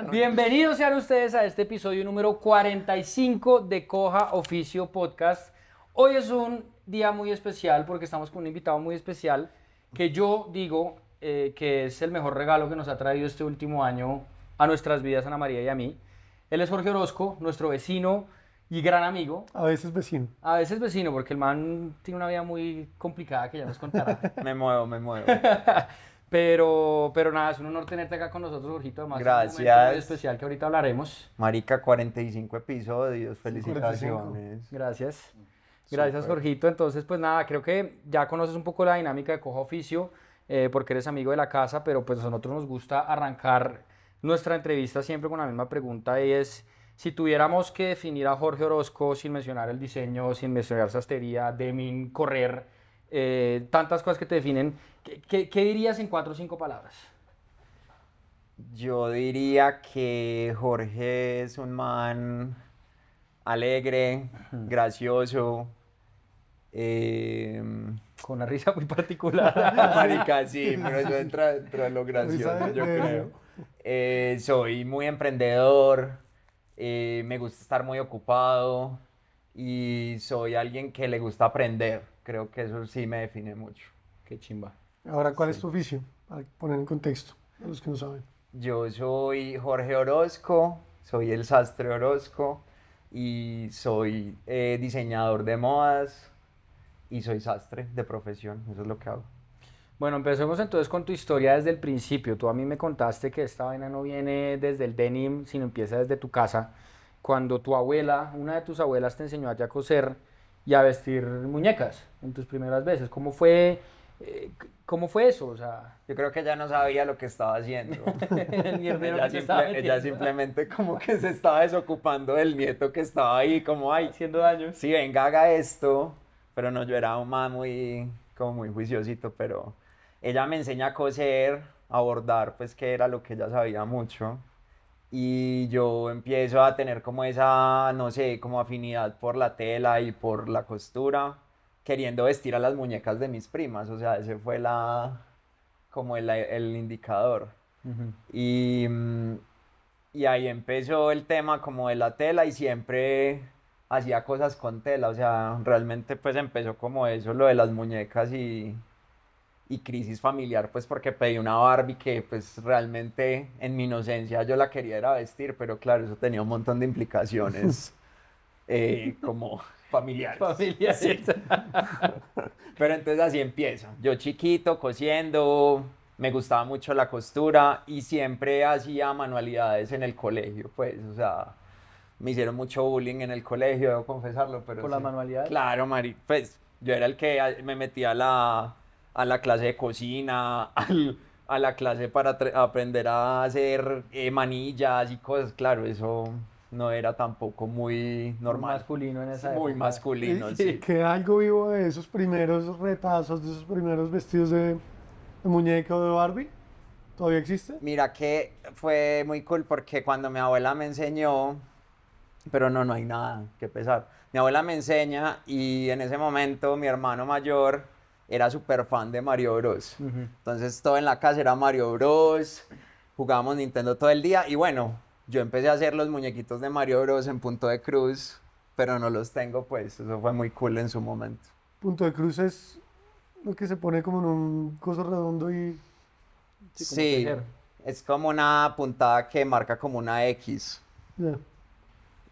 Bienvenidos sean ustedes a este episodio número 45 de Coja Oficio Podcast. Hoy es un día muy especial porque estamos con un invitado muy especial que yo digo que es el mejor regalo que nos ha traído este último año a nuestras vidas, Ana María y a mí. Él es Jorge Orozco, nuestro vecino y gran amigo. A veces vecino. A veces vecino, porque el man tiene una vida muy complicada que ya nos contará. Me muevo. Pero nada, es un honor tenerte acá con nosotros, Jorgito. Además, Gracias. es un momento muy especial que ahorita hablaremos. Marica, 45 episodios, felicitaciones. Gracias. Gracias, Súper. Jorgito. Entonces, pues nada, creo que ya conoces un poco la dinámica de Coja Oficio, porque eres amigo de la casa, pero pues a nosotros nos gusta arrancar nuestra entrevista siempre con la misma pregunta y es, si tuviéramos que definir a Jorge Orozco sin mencionar el diseño, sin mencionar sastrería, Deming, correr, tantas cosas que te definen, ¿qué dirías en 4 o 5 palabras? Yo diría que Jorge es un man alegre, gracioso. Con una risa muy particular. Marica, sí, pero eso entra dentro de lo gracioso, yo creo. Soy muy emprendedor, me gusta estar muy ocupado y soy alguien que le gusta aprender. Creo que eso sí me define mucho. Qué chimba. Ahora, ¿cuál es tu oficio? Para poner en contexto a los que no saben. Yo soy Jorge Orozco, soy el sastre Orozco y soy diseñador de modas y soy sastre de profesión, eso es lo que hago. Bueno, empecemos entonces con tu historia desde el principio. Tú a mí me contaste que esta vaina no viene desde el denim, sino empieza desde tu casa. Cuando tu abuela, una de tus abuelas te enseñó a ti a coser y a vestir muñecas en tus primeras veces. ¿Cómo fue eso? O sea, Yo creo que ella no sabía lo que estaba haciendo. el mierdero que te estaba Ella metiendo. simplemente como que se estaba desocupando del nieto que estaba ahí, como, ay, Haciendo daño. sí, venga, haga esto. Pero no, yo era un man como muy juiciosito, pero ella me enseña a coser, a bordar, pues que era lo que ella sabía mucho. Y yo empiezo a tener como esa, no sé, como afinidad por la tela y por la costura, queriendo vestir a las muñecas de mis primas, o sea, ese fue como el indicador. Ujú. Y ahí empezó el tema como de la tela y siempre hacía cosas con tela, o sea, realmente pues empezó como eso, lo de las muñecas y crisis familiar, pues porque pedí una Barbie que pues realmente en mi inocencia yo la quería era vestir, pero claro, eso tenía un montón de implicaciones como familiares. Familia. Sí. Pero entonces así empieza. Yo chiquito, cosiendo, me gustaba mucho la costura y siempre hacía manualidades en el colegio, pues, o sea, me hicieron mucho bullying en el colegio, debo confesarlo, pero ¿Por sí. las manualidades? Claro, Mari, pues, yo era el que me metía a la clase de cocina, a la clase para aprender a hacer manillas y cosas, claro, eso no era tampoco muy normal. Masculino en esa Muy época. masculino, ¿Y sí. queda algo vivo de esos primeros retazos, de esos primeros vestidos de muñeca o de Barbie? ¿Todavía existe? Mira que fue muy cool porque cuando mi abuela me enseñó, pero no hay nada que pesar. Mi abuela me enseña y en ese momento mi hermano mayor era súper fan de Mario Bros. Ujú. Entonces todo en la casa era Mario Bros. Jugábamos Nintendo todo el día y bueno, yo empecé a hacer los muñequitos de Mario Bros. En punto de cruz, pero no los tengo pues, eso fue muy cool en su momento. Punto de cruz es lo que se pone como en un coso redondo y... Sí, como Sí, tejer. es como una puntada que marca como una X. ya.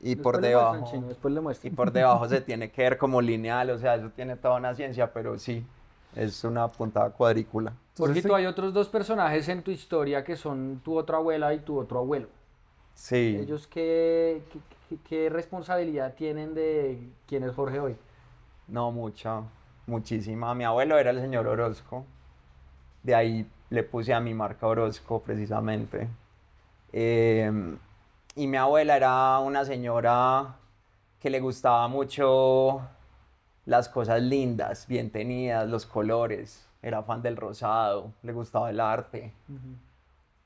Y Después por le muestran, debajo, chino, después le y muestran. por debajo se tiene que ver como lineal, o sea, eso tiene toda una ciencia, pero sí, es una puntada cuadrícula. Entonces, Jorgito, hay otros 2 personajes en tu historia que son tu otra abuela y tu otro abuelo. Sí, ¿Ellos qué responsabilidad tienen de quién es Jorge hoy? no muchísima. Mi abuelo era el señor Orozco, de ahí le puse a mi marca Orozco precisamente. Em, y mi abuela era una señora que le gustaba mucho las cosas lindas, bien tenidas, los colores. Era fan del rosado, le gustaba el arte.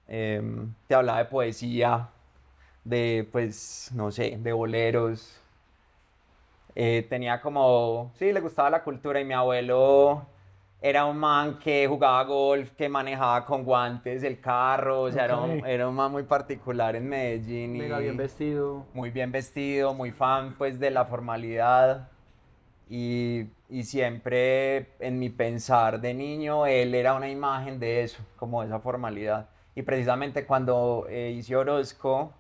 Te hablaba de poesía, de, pues, no sé, de boleros. Tenía como, sí, le gustaba la cultura y mi abuelo era un man que jugaba golf, que manejaba con guantes el carro, o sea, Ok. era un man muy particular en Medellín Mega bien y vestido. muy bien vestido, muy fan pues de la formalidad y siempre en mi pensar de niño él era una imagen de eso, como de esa formalidad. Y precisamente cuando hice Orozco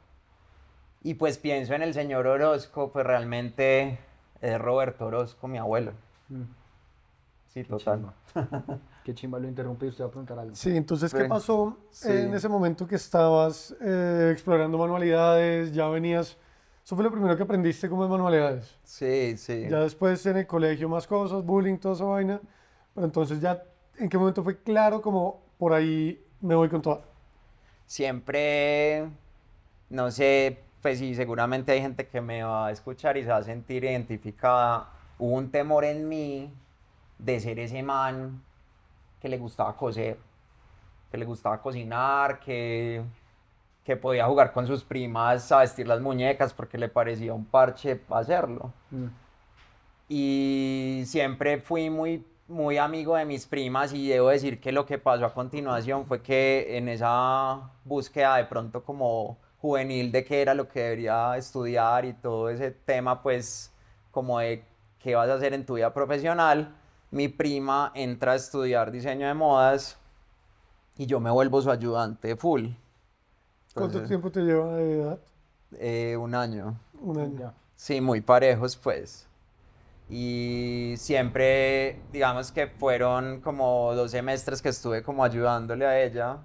y pues pienso en el señor Orozco, pues realmente es Roberto Orozco, mi abuelo. Mm, Sí, qué total. chimba. Qué chimba, lo interrumpí, usted va a preguntar algo. Sí, entonces, ¿qué Pues, pasó en sí, ese momento que estabas explorando manualidades? Ya venías, eso fue lo primero que aprendiste como de manualidades. sí, sí. Ya después en el colegio más cosas, bullying, toda esa vaina. Pero entonces ya, ¿en qué momento fue claro como por ahí me voy con toda? Siempre, no sé, pues sí, seguramente hay gente que me va a escuchar y se va a sentir identificada. Hubo un temor en mí de ser ese man que le gustaba coser, que le gustaba cocinar, que podía jugar con sus primas a vestir las muñecas porque le parecía un parche hacerlo. Mm, Y siempre fui muy amigo de mis primas y debo decir que lo que pasó a continuación fue que en esa búsqueda de pronto como juvenil de qué era lo que debería estudiar y todo ese tema pues como de qué vas a hacer en tu vida profesional, mi prima entra a estudiar diseño de modas y yo me vuelvo su ayudante full. ¿Cuánto Entonces, tiempo te lleva de edad? un año. Un año. ya. Sí, muy parejos pues. Y siempre, digamos que fueron como 2 semestres que estuve como ayudándole a ella.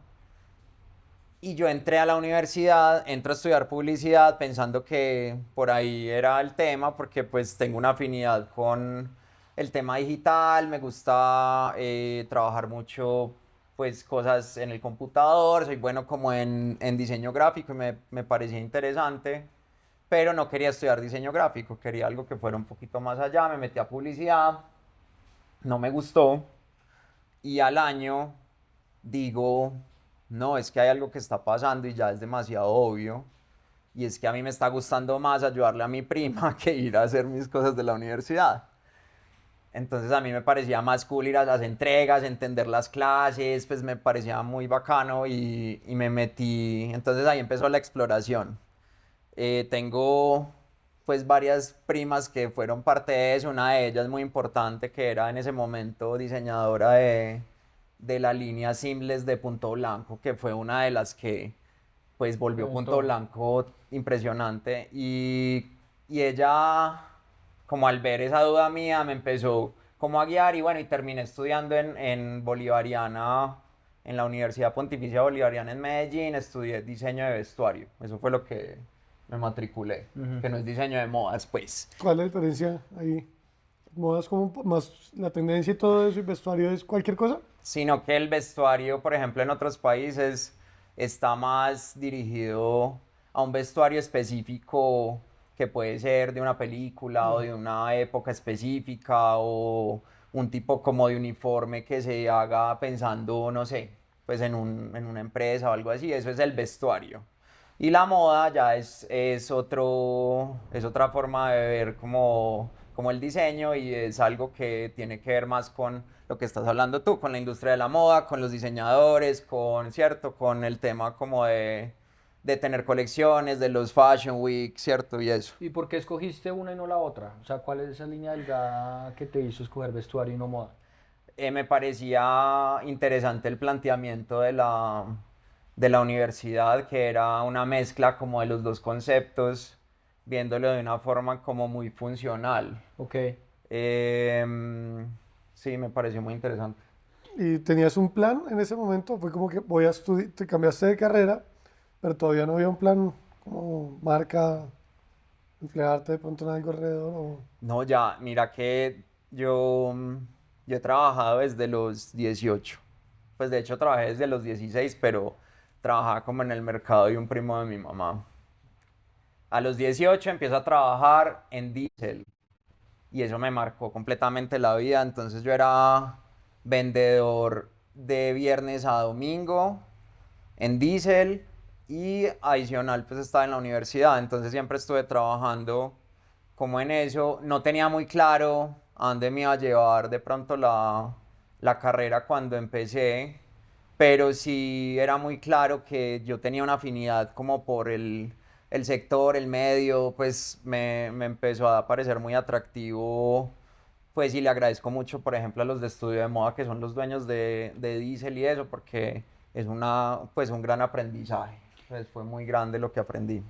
Y yo entré a la universidad, entro a estudiar publicidad pensando que por ahí era el tema, porque pues tengo una afinidad con el tema digital, me gusta trabajar mucho pues cosas en el computador, soy bueno como en diseño gráfico y me parecía interesante, pero no quería estudiar diseño gráfico, quería algo que fuera un poquito más allá, me metí a publicidad, no me gustó y al año digo, no, es que hay algo que está pasando y ya es demasiado obvio. Y es que a mí me está gustando más ayudarle a mi prima que ir a hacer mis cosas de la universidad. Entonces a mí me parecía más cool ir a las entregas, entender las clases, pues me parecía muy bacano y me metí. Entonces ahí empezó la exploración. Tengo pues varias primas que fueron parte de eso, una de ellas muy importante que era en ese momento diseñadora de la línea Seamless de Punto Blanco, que fue una de las que pues volvió Punto Reventó. Blanco impresionante y ella como al ver esa duda mía me empezó como a guiar y bueno y terminé estudiando en Bolivariana, en la Universidad Pontificia Bolivariana en Medellín, estudié diseño de vestuario, eso fue lo que me matriculé, Ujú. que no es diseño de modas pues, ¿Cuál es la diferencia ahí? ¿Modas como más la tendencia y todo eso y vestuario es cualquier cosa? sino que el vestuario, por ejemplo, en otros países está más dirigido a un vestuario específico que puede ser de una película o Ya. de una época específica o un tipo como de uniforme que se haga pensando, no sé, pues en una empresa o algo así, eso es el vestuario. Y la moda ya es otra forma de ver como el diseño y es algo que tiene que ver más con lo que estás hablando tú, con la industria de la moda, con los diseñadores, ¿cierto? Con el tema como de tener colecciones, de los Fashion Week, ¿cierto? Y eso. ¿Y por qué escogiste una y no la otra? O sea, ¿cuál es esa línea delgada que te hizo escoger vestuario y no moda? Me parecía interesante el planteamiento de la universidad, que era una mezcla como de los dos conceptos, viéndolo de una forma como muy funcional. Ok. Em, sí, me pareció muy interesante. ¿Y tenías un plan en ese momento? Fue como que voy a estudiar, te cambiaste de carrera, pero todavía no había un plan como marca, emplearte de pronto en algo alrededor o... No, ya, mira que yo he trabajado desde los 18. Pues de hecho trabajé desde los 16, pero trabajaba como en el mercado de un primo de mi mamá. A los 18 empiezo a trabajar en Diesel y eso me marcó completamente la vida. Entonces yo era vendedor de viernes a domingo en Diesel y adicional pues estaba en la universidad. Entonces siempre estuve trabajando como en eso. No tenía muy claro a dónde me iba a llevar de pronto la la carrera cuando empecé, pero sí era muy claro que yo tenía una afinidad como por el sector, el medio, pues me empezó a parecer muy atractivo, pues y le agradezco mucho, por ejemplo, a los de Estudio de Moda, que son los dueños de Diesel y eso, porque es pues un gran aprendizaje, pues fue muy grande lo que aprendí.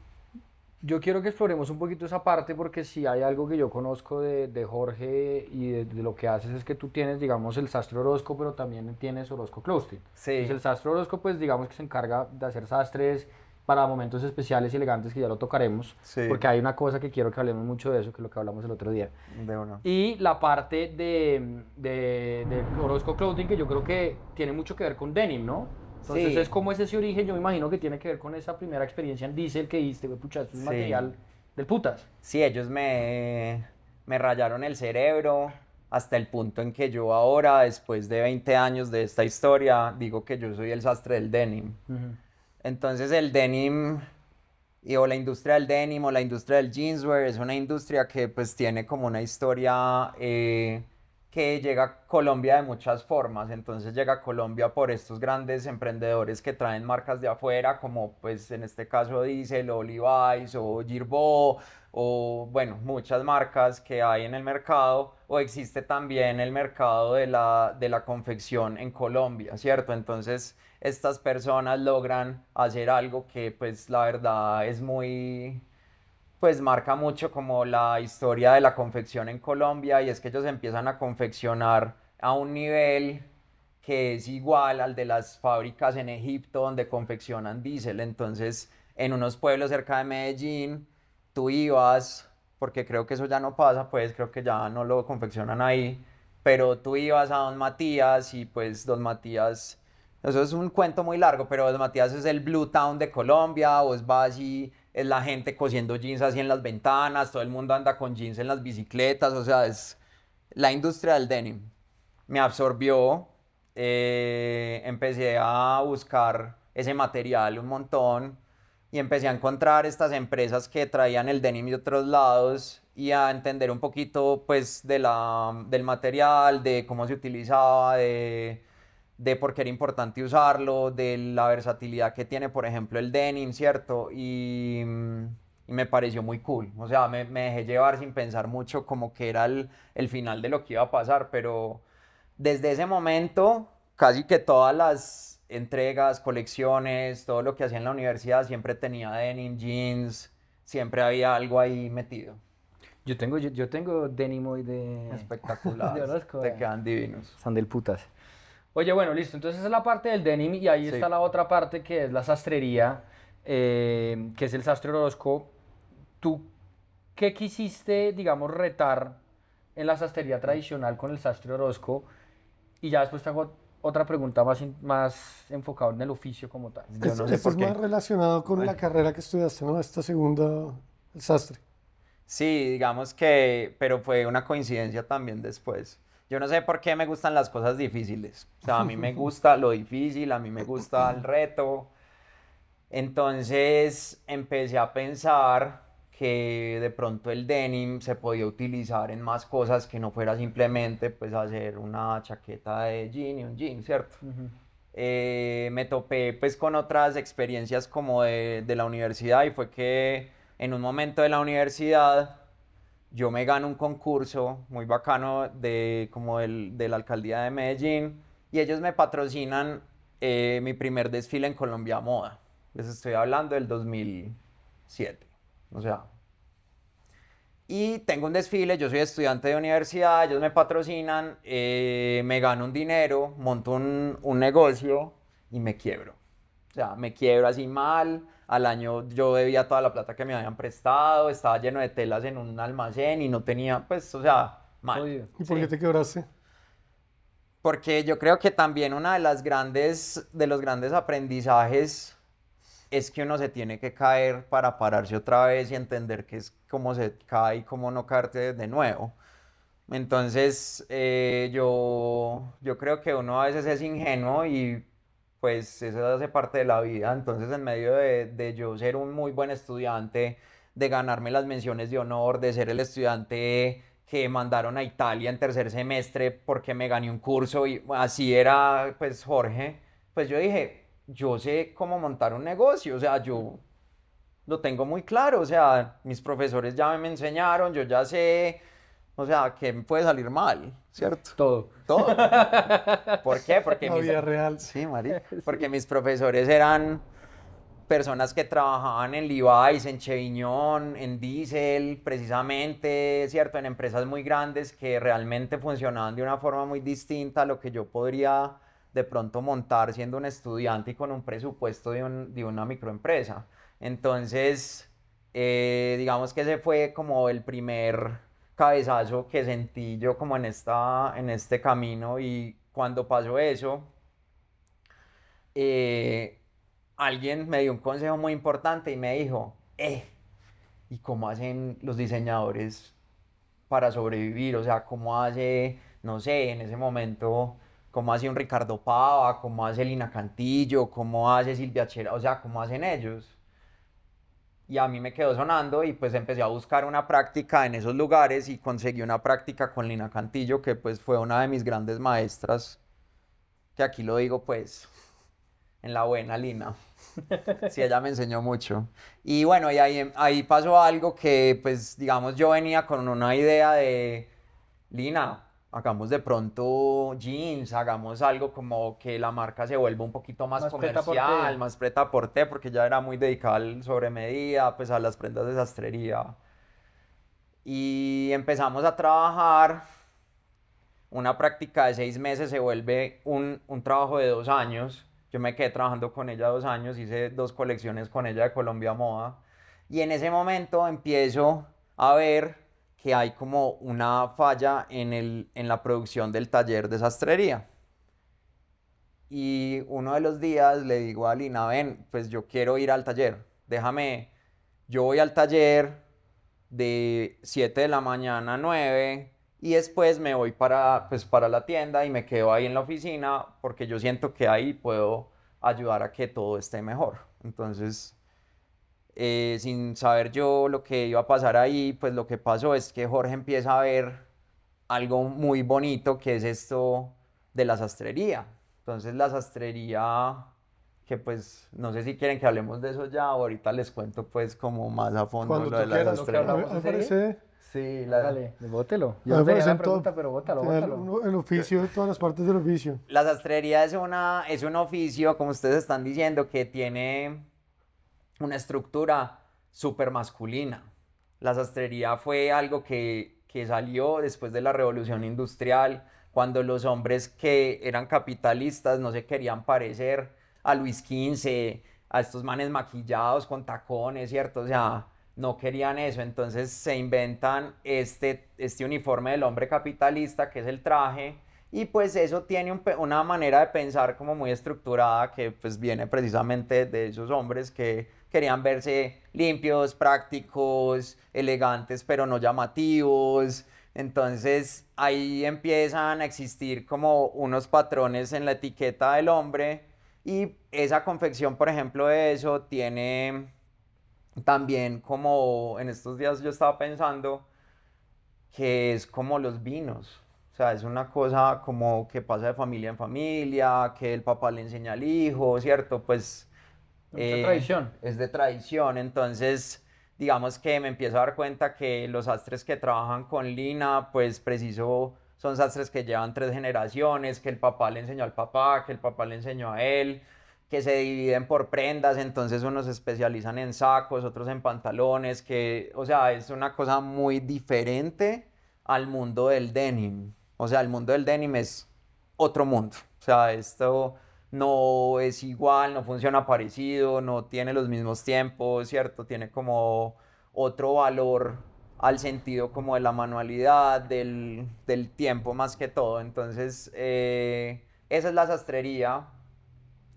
Yo quiero que exploremos un poquito esa parte porque si hay algo que yo conozco de Jorge y de lo que haces es que tú tienes, digamos, el sastre Orozco, pero también tienes Orozco Clothing. Entonces Sí, el sastre Orozco, pues digamos que se encarga de hacer sastres para momentos especiales y elegantes que ya lo tocaremos, sí, porque hay una cosa que quiero que hablemos mucho de eso, que es lo que hablamos el otro día. de uno. Y la parte de Orozco Clothing, que yo creo que tiene mucho que ver con denim, ¿no? Entonces es Sí, como es ese origen, yo me imagino que tiene que ver con esa primera experiencia en Diesel que diste, güey, pucha, esto es un sí. material del putas. Sí, ellos me rayaron el cerebro hasta el punto en que yo ahora, después de 20 años de esta historia, digo que yo soy el sastre del denim. Ujú. Entonces el denim, o la industria del denim o la industria del jeanswear es una industria que pues tiene como una historia que llega a Colombia de muchas formas. Entonces llega a Colombia por estos grandes emprendedores que traen marcas de afuera, como pues en este caso Diesel o Levi's o Girbo o bueno, muchas marcas que hay en el mercado, o existe también el mercado de la confección en Colombia, ¿cierto? Entonces estas personas logran hacer algo que pues la verdad es muy, pues marca mucho como la historia de la confección en Colombia, y es que ellos empiezan a confeccionar a un nivel que es igual al de las fábricas en Egipto donde confeccionan diésel. Entonces en unos pueblos cerca de Medellín tú ibas, porque creo que eso ya no pasa, pues creo que ya no lo confeccionan ahí, pero tú ibas a Don Matías y pues Don Matías, eso es un cuento muy largo, pero Don Matías es el Blue Town de Colombia, vos vas y es la gente cosiendo jeans así en las ventanas, todo el mundo anda con jeans en las bicicletas, o sea, es la industria del denim. Me absorbió, empecé a buscar ese material un montón y empecé a encontrar estas empresas que traían el denim de otros lados y a entender un poquito pues del material, de cómo se utilizaba, de por qué era importante usarlo, de la versatilidad que tiene, por ejemplo, el denim, ¿cierto? Y me pareció muy cool. O sea, me dejé llevar sin pensar mucho como que era el final de lo que iba a pasar, pero desde ese momento, casi que todas las entregas, colecciones, todo lo que hacía en la universidad siempre tenía denim, jeans, siempre había algo ahí metido. Yo tengo denim hoy de Espectacular, Orozco, te quedan divinos. son del putas. Oye, bueno, listo. Entonces esa es la parte del denim y ahí está Sí. la otra parte que es la sastrería, que es el sastre Orozco. ¿Tú qué quisiste, digamos, retar en la sastrería tradicional con el sastre Orozco? Y ya después te hago otra pregunta más enfocada en el oficio como tal. Yo no sé Esto por es más qué. relacionado con la carrera que estudiaste, ¿no? Esta segunda, el sastre. Sí, digamos que, pero fue una coincidencia también después. Yo no sé por qué me gustan las cosas difíciles. O sea, a mí me gusta lo difícil, a mí me gusta el reto. Entonces empecé a pensar que de pronto el denim se podía utilizar en más cosas que no fuera simplemente pues hacer una chaqueta de jean y un jean, ¿cierto? Ujú. Me topé pues con otras experiencias como de la universidad, y fue que en un momento de la universidad yo me gano un concurso muy bacano de la alcaldía de Medellín, y ellos me patrocinan mi primer desfile en Colombia Moda. Les estoy hablando del 2007. O sea, y tengo un desfile, yo soy estudiante de universidad, ellos me patrocinan, me gano un dinero, monto un negocio y me quiebro. O sea, me quiebro así mal. Al año yo debía toda la plata que me habían prestado, estaba lleno de telas en un almacén y no tenía, pues, o sea, mal. Jodido. ¿Y por qué Sí. te quebraste? Porque yo creo que también una de los grandes aprendizajes es que uno se tiene que caer para pararse otra vez y entender que es cómo se cae y cómo no caerte de nuevo. Entonces, yo creo que uno a veces es ingenuo y pues eso hace parte de la vida. Entonces, en medio de yo ser un muy buen estudiante, de ganarme las menciones de honor, de ser el estudiante que mandaron a Italia en tercer semestre porque me gané un curso y así era pues Jorge, pues yo dije, yo sé cómo montar un negocio, o sea, yo lo tengo muy claro, o sea, mis profesores ya me enseñaron, yo ya sé, o sea, que me puede salir mal, ¿cierto? Todo. Todo. ¿Por qué? Porque La vida real. Sí, marica. Porque mis profesores eran personas que trabajaban en Levi's, en Chevignon, en Diesel, precisamente, ¿cierto? En empresas muy grandes que realmente funcionaban de una forma muy distinta a lo que yo podría de pronto montar siendo un estudiante y con un presupuesto de una microempresa. Entonces, digamos que ese fue como el primer cabezazo que sentí yo como en este camino y cuando pasó eso, eh, alguien me dio un consejo muy importante y me dijo, ¿y cómo hacen los diseñadores para sobrevivir? O sea, ¿cómo hace, no sé, en ese momento, cómo hace un Ricardo Pava, cómo hace Lina Cantillo, cómo hace Silvia Chera, o sea, cómo hacen ellos? Y a mí me quedó sonando y pues empecé a buscar una práctica en esos lugares y conseguí una práctica con Lina Cantillo, que pues fue una de mis grandes maestras, que aquí lo digo pues en la buena Lina. Sí, ella me enseñó mucho. Y bueno, y ahí pasó algo que, pues, digamos, yo venía con una idea de, Lina, hagamos de pronto jeans, hagamos algo como que la marca se vuelva un poquito más Más comercial, prêt-à-porter. más prêt-à-porter, porque ya era muy dedicada al sobre medida, pues a las prendas de sastrería. Y empezamos a trabajar. Una práctica de 6 meses se vuelve un trabajo de 2 años. Yo me quedé trabajando con ella 2 años, hice 2 colecciones con ella de Colombia Moda. Y en ese momento empiezo a ver que hay como una falla en la producción del taller de sastrería. Y uno de los días le digo a Lina, ven, pues yo quiero ir al taller, déjame, yo voy al taller de 7 de la mañana a 9 y después me voy pues, para la tienda y me quedo ahí en la oficina porque yo siento que ahí puedo ayudar a que todo esté mejor. Entonces, sin saber yo lo que iba a pasar ahí, pues lo que pasó es que Jorge empieza a ver algo muy bonito que es esto de la sastrería. Entonces la sastrería, que pues no sé si quieren que hablemos de eso ya o ahorita les cuento pues como más a fondo Cuando lo tú de la quieras. Lo que A sastrería. mí, hablamos a mí me ese día. parece, Sí, Dale, bótelo. Yo a no mí me tenía parece la en top. pregunta, pero Al bótalo, final, bótalo. el oficio, todas las partes del oficio. la sastrería es un oficio, como ustedes están diciendo, que tiene una estructura súper masculina. La sastrería fue algo que salió después de la revolución industrial, cuando los hombres que eran capitalistas no se querían parecer a Luis XV, a estos manes maquillados con tacones, ¿cierto? O sea, no querían eso, entonces se inventan este uniforme del hombre capitalista, que es el traje, y pues eso tiene una manera de pensar como muy estructurada que pues viene precisamente de esos hombres que querían verse limpios, prácticos, elegantes, pero no llamativos. Entonces ahí empiezan a existir como unos patrones en la etiqueta del hombre y esa confección, por ejemplo, de eso tiene también como en estos días yo estaba pensando que es como los vinos. O sea, es una cosa como que pasa de familia en familia, que el papá le enseña al hijo, ¿cierto? Pues Mucha tradición. es de tradición. Entonces, digamos que me empiezo a dar cuenta que los sastres que trabajan con Lina, pues preciso, son sastres que llevan 3 generaciones, que el papá le enseñó al papá, que el papá le enseñó a él, que se dividen por prendas, entonces unos se especializan en sacos, otros en pantalones, que, o sea, es una cosa muy diferente al mundo del denim. O sea, el mundo del denim es otro mundo. O sea, esto no es igual, no funciona parecido, no tiene los mismos tiempos, ¿cierto? Tiene como otro valor al sentido como de la manualidad, del tiempo más que todo. Entonces, esa es la sastrería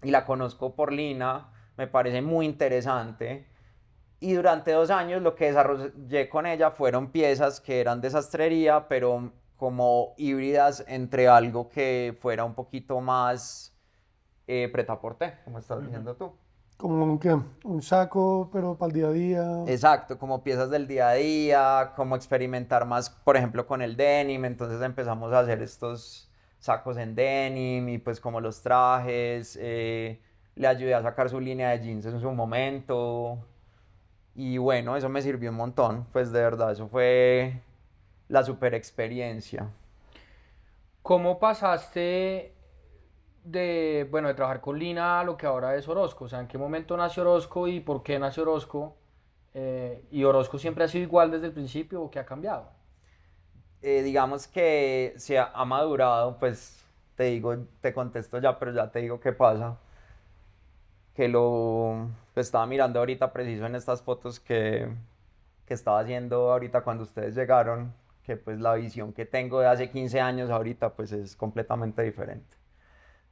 y la conozco por Lina, me parece muy interesante. Y durante 2 años lo que desarrollé con ella fueron piezas que eran de sastrería, pero como híbridas entre algo que fuera un poquito más prêt-à-porter, como estás diciendo tú. Como un saco, pero para el día a día. Exacto, como piezas del día a día, como experimentar más, por ejemplo, con el denim, entonces empezamos a hacer estos sacos en denim y pues como los trajes, le ayudé a sacar su línea de jeans en su momento y bueno, eso me sirvió un montón, pues de verdad, eso fue la super experiencia. ¿Cómo pasaste de, bueno, de trabajar con Lina a lo que ahora es Orozco? O sea, ¿en qué momento nació Orozco y por qué nació Orozco? ¿Y Orozco siempre ha sido igual desde el principio o qué ha cambiado? Digamos que se ha madurado, pues te digo, te contesto ya, pero ya te digo qué pasa. Que lo estaba mirando ahorita preciso en estas fotos que estaba haciendo ahorita cuando ustedes llegaron, que pues la visión que tengo de hace 15 años ahorita pues es completamente diferente.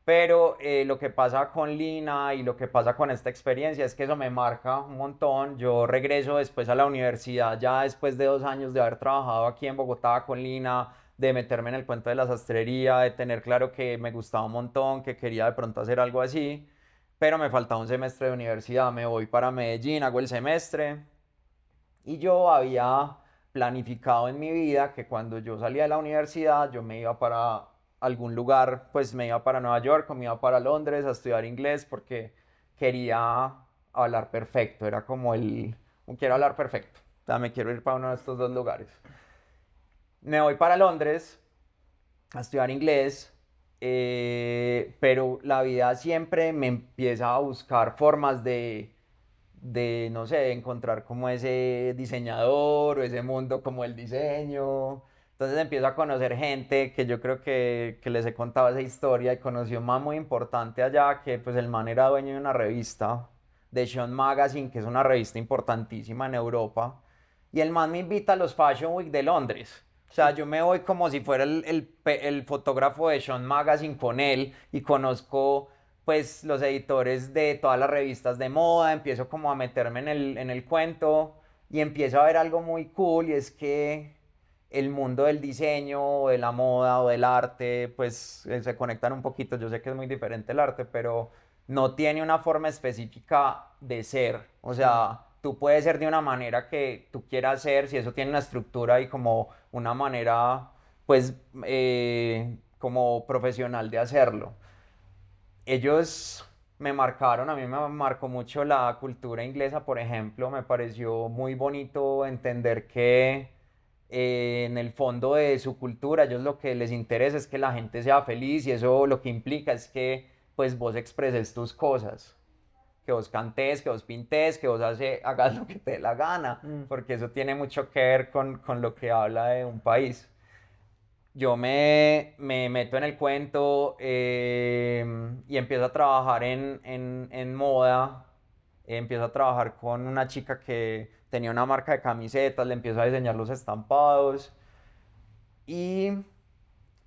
Pero lo que pasa con Lina y lo que pasa con esta experiencia es que eso me marca un montón. Yo regreso después a la universidad, ya después de 2 años de haber trabajado aquí en Bogotá con Lina, de meterme en el cuento de la sastrería, de tener claro que me gustaba un montón, que quería de pronto hacer algo así, pero me faltaba un semestre de universidad. Me voy para Medellín, hago el semestre y yo había planificado en mi vida que cuando yo salía de la universidad yo me iba para algún lugar, pues me iba para Nueva York o me iba para Londres a estudiar inglés porque quería hablar perfecto, era como quiero hablar perfecto, o sea, me quiero ir para uno de estos dos lugares. Me voy para Londres a estudiar inglés, pero la vida siempre me empieza a buscar formas no sé, de encontrar como ese diseñador o ese mundo como el diseño. Entonces empiezo a conocer gente que yo creo que les he contado esa historia y conocí un man muy importante allá que pues el man era dueño de una revista, de Sean Magazine, que es una revista importantísima en Europa. Y el man me invita a los Fashion Week de Londres. O sea, yo me voy como si fuera el fotógrafo de Sean Magazine con él y conozco pues los editores de todas las revistas de moda, empiezo como a meterme en el cuento y empiezo a ver algo muy cool y es que el mundo del diseño o de la moda o del arte pues se conectan un poquito. Yo sé que es muy diferente el arte, pero no tiene una forma específica de ser. O sea, tú puedes ser de una manera que tú quieras ser, si eso tiene una estructura y como una manera pues como profesional de hacerlo. Ellos me marcaron, a mí me marcó mucho la cultura inglesa, por ejemplo, me pareció muy bonito entender que en el fondo de su cultura, a ellos lo que les interesa es que la gente sea feliz y eso lo que implica es que pues vos expreses tus cosas, que vos cantes, que vos pintes, que vos hagas lo que te dé la gana, Mm. porque eso tiene mucho que ver con lo que habla de un país. Yo me meto en el cuento y empiezo a trabajar en moda. Empiezo a trabajar con una chica que tenía una marca de camisetas, le empiezo a diseñar los estampados. Y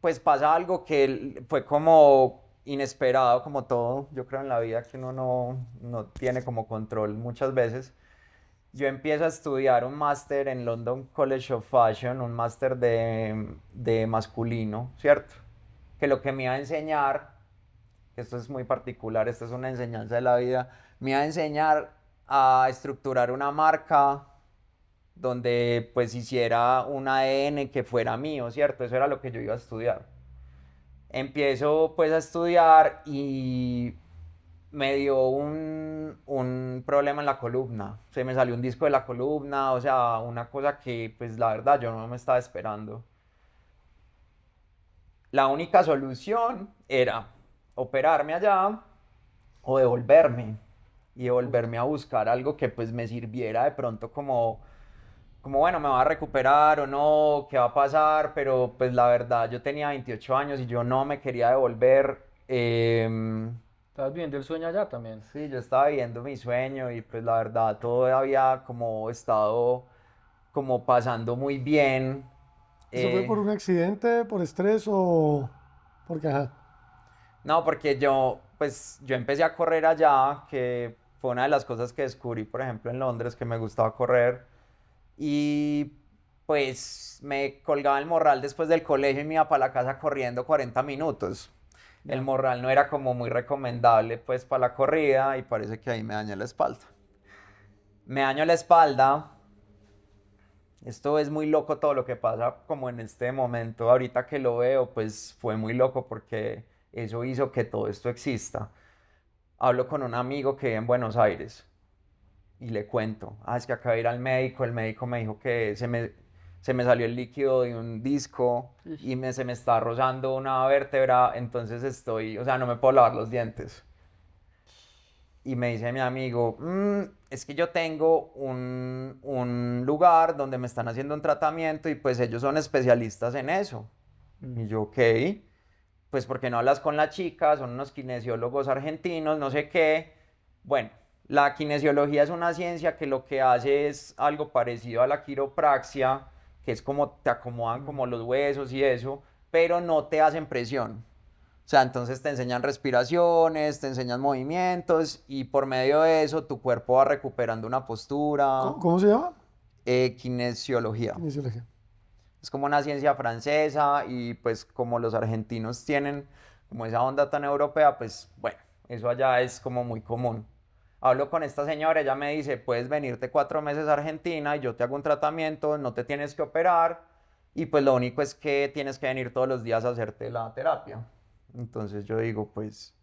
pues pasa algo que fue como inesperado, como todo, yo creo en la vida que uno no tiene como control muchas veces. Yo empiezo a estudiar un máster en London College of Fashion, un máster de masculino, ¿cierto? Que lo que me iba a enseñar, que esto es muy particular, esto es una enseñanza de la vida, me iba a enseñar a estructurar una marca donde pues hiciera un ADN que fuera mío, ¿cierto? Eso era lo que yo iba a estudiar. Empiezo pues a estudiar y me dio un problema en la columna. Se me salió un disco de la columna, o sea, una cosa que pues la verdad yo no me estaba esperando. La única solución era operarme allá o devolverme y devolverme a buscar algo que pues me sirviera de pronto como bueno, me va a recuperar o no, qué va a pasar, pero pues la verdad yo tenía 28 años y yo no me quería devolver. ¿Estás viendo el sueño allá también? Sí, yo estaba viviendo mi sueño y pues la verdad todo había como estado como pasando muy bien. ¿Eso fue por Eh, un accidente, por estrés o porque, ajá? no, porque yo empecé a correr allá, que fue una de las cosas que descubrí, por ejemplo, en Londres, que me gustaba correr. Y pues me colgaba el morral después del colegio y me iba para la casa corriendo 40 minutos. el morral no era como muy recomendable pues para la corrida y parece que ahí me dañé la espalda. Me daño la espalda. Esto es muy loco todo lo que pasa como en este momento. Ahorita que lo veo, pues fue muy loco porque eso hizo que todo esto exista. Hablo con un amigo que vive en Buenos Aires y le cuento, es que acabo de ir al médico, el médico me dijo que se me salió el líquido de un disco y se me está rozando una vértebra, entonces o sea, no me puedo lavar los dientes. Y me dice mi amigo, es que yo tengo un lugar donde me están haciendo un tratamiento y pues ellos son especialistas en eso. Y yo, ok, pues ¿por qué no hablas con la chica? Son unos kinesiólogos argentinos, no sé qué. Bueno, la kinesiología es una ciencia que lo que hace es algo parecido a la quiropraxia, que es como te acomodan como los huesos y eso, pero no te hacen presión. O sea, entonces te enseñan respiraciones, te enseñan movimientos y por medio de eso tu cuerpo va recuperando una postura. ¿Cómo se llama? Kinesiología. Kinesiología. Es como una ciencia francesa y pues como los argentinos tienen como esa onda tan europea, pues bueno, eso allá es como muy común. Hablo con esta señora, ella me dice, puedes venirte 4 meses a Argentina y yo te hago un tratamiento, no te tienes que operar y pues lo único es que tienes que venir todos los días a hacerte la terapia. Entonces yo digo, pues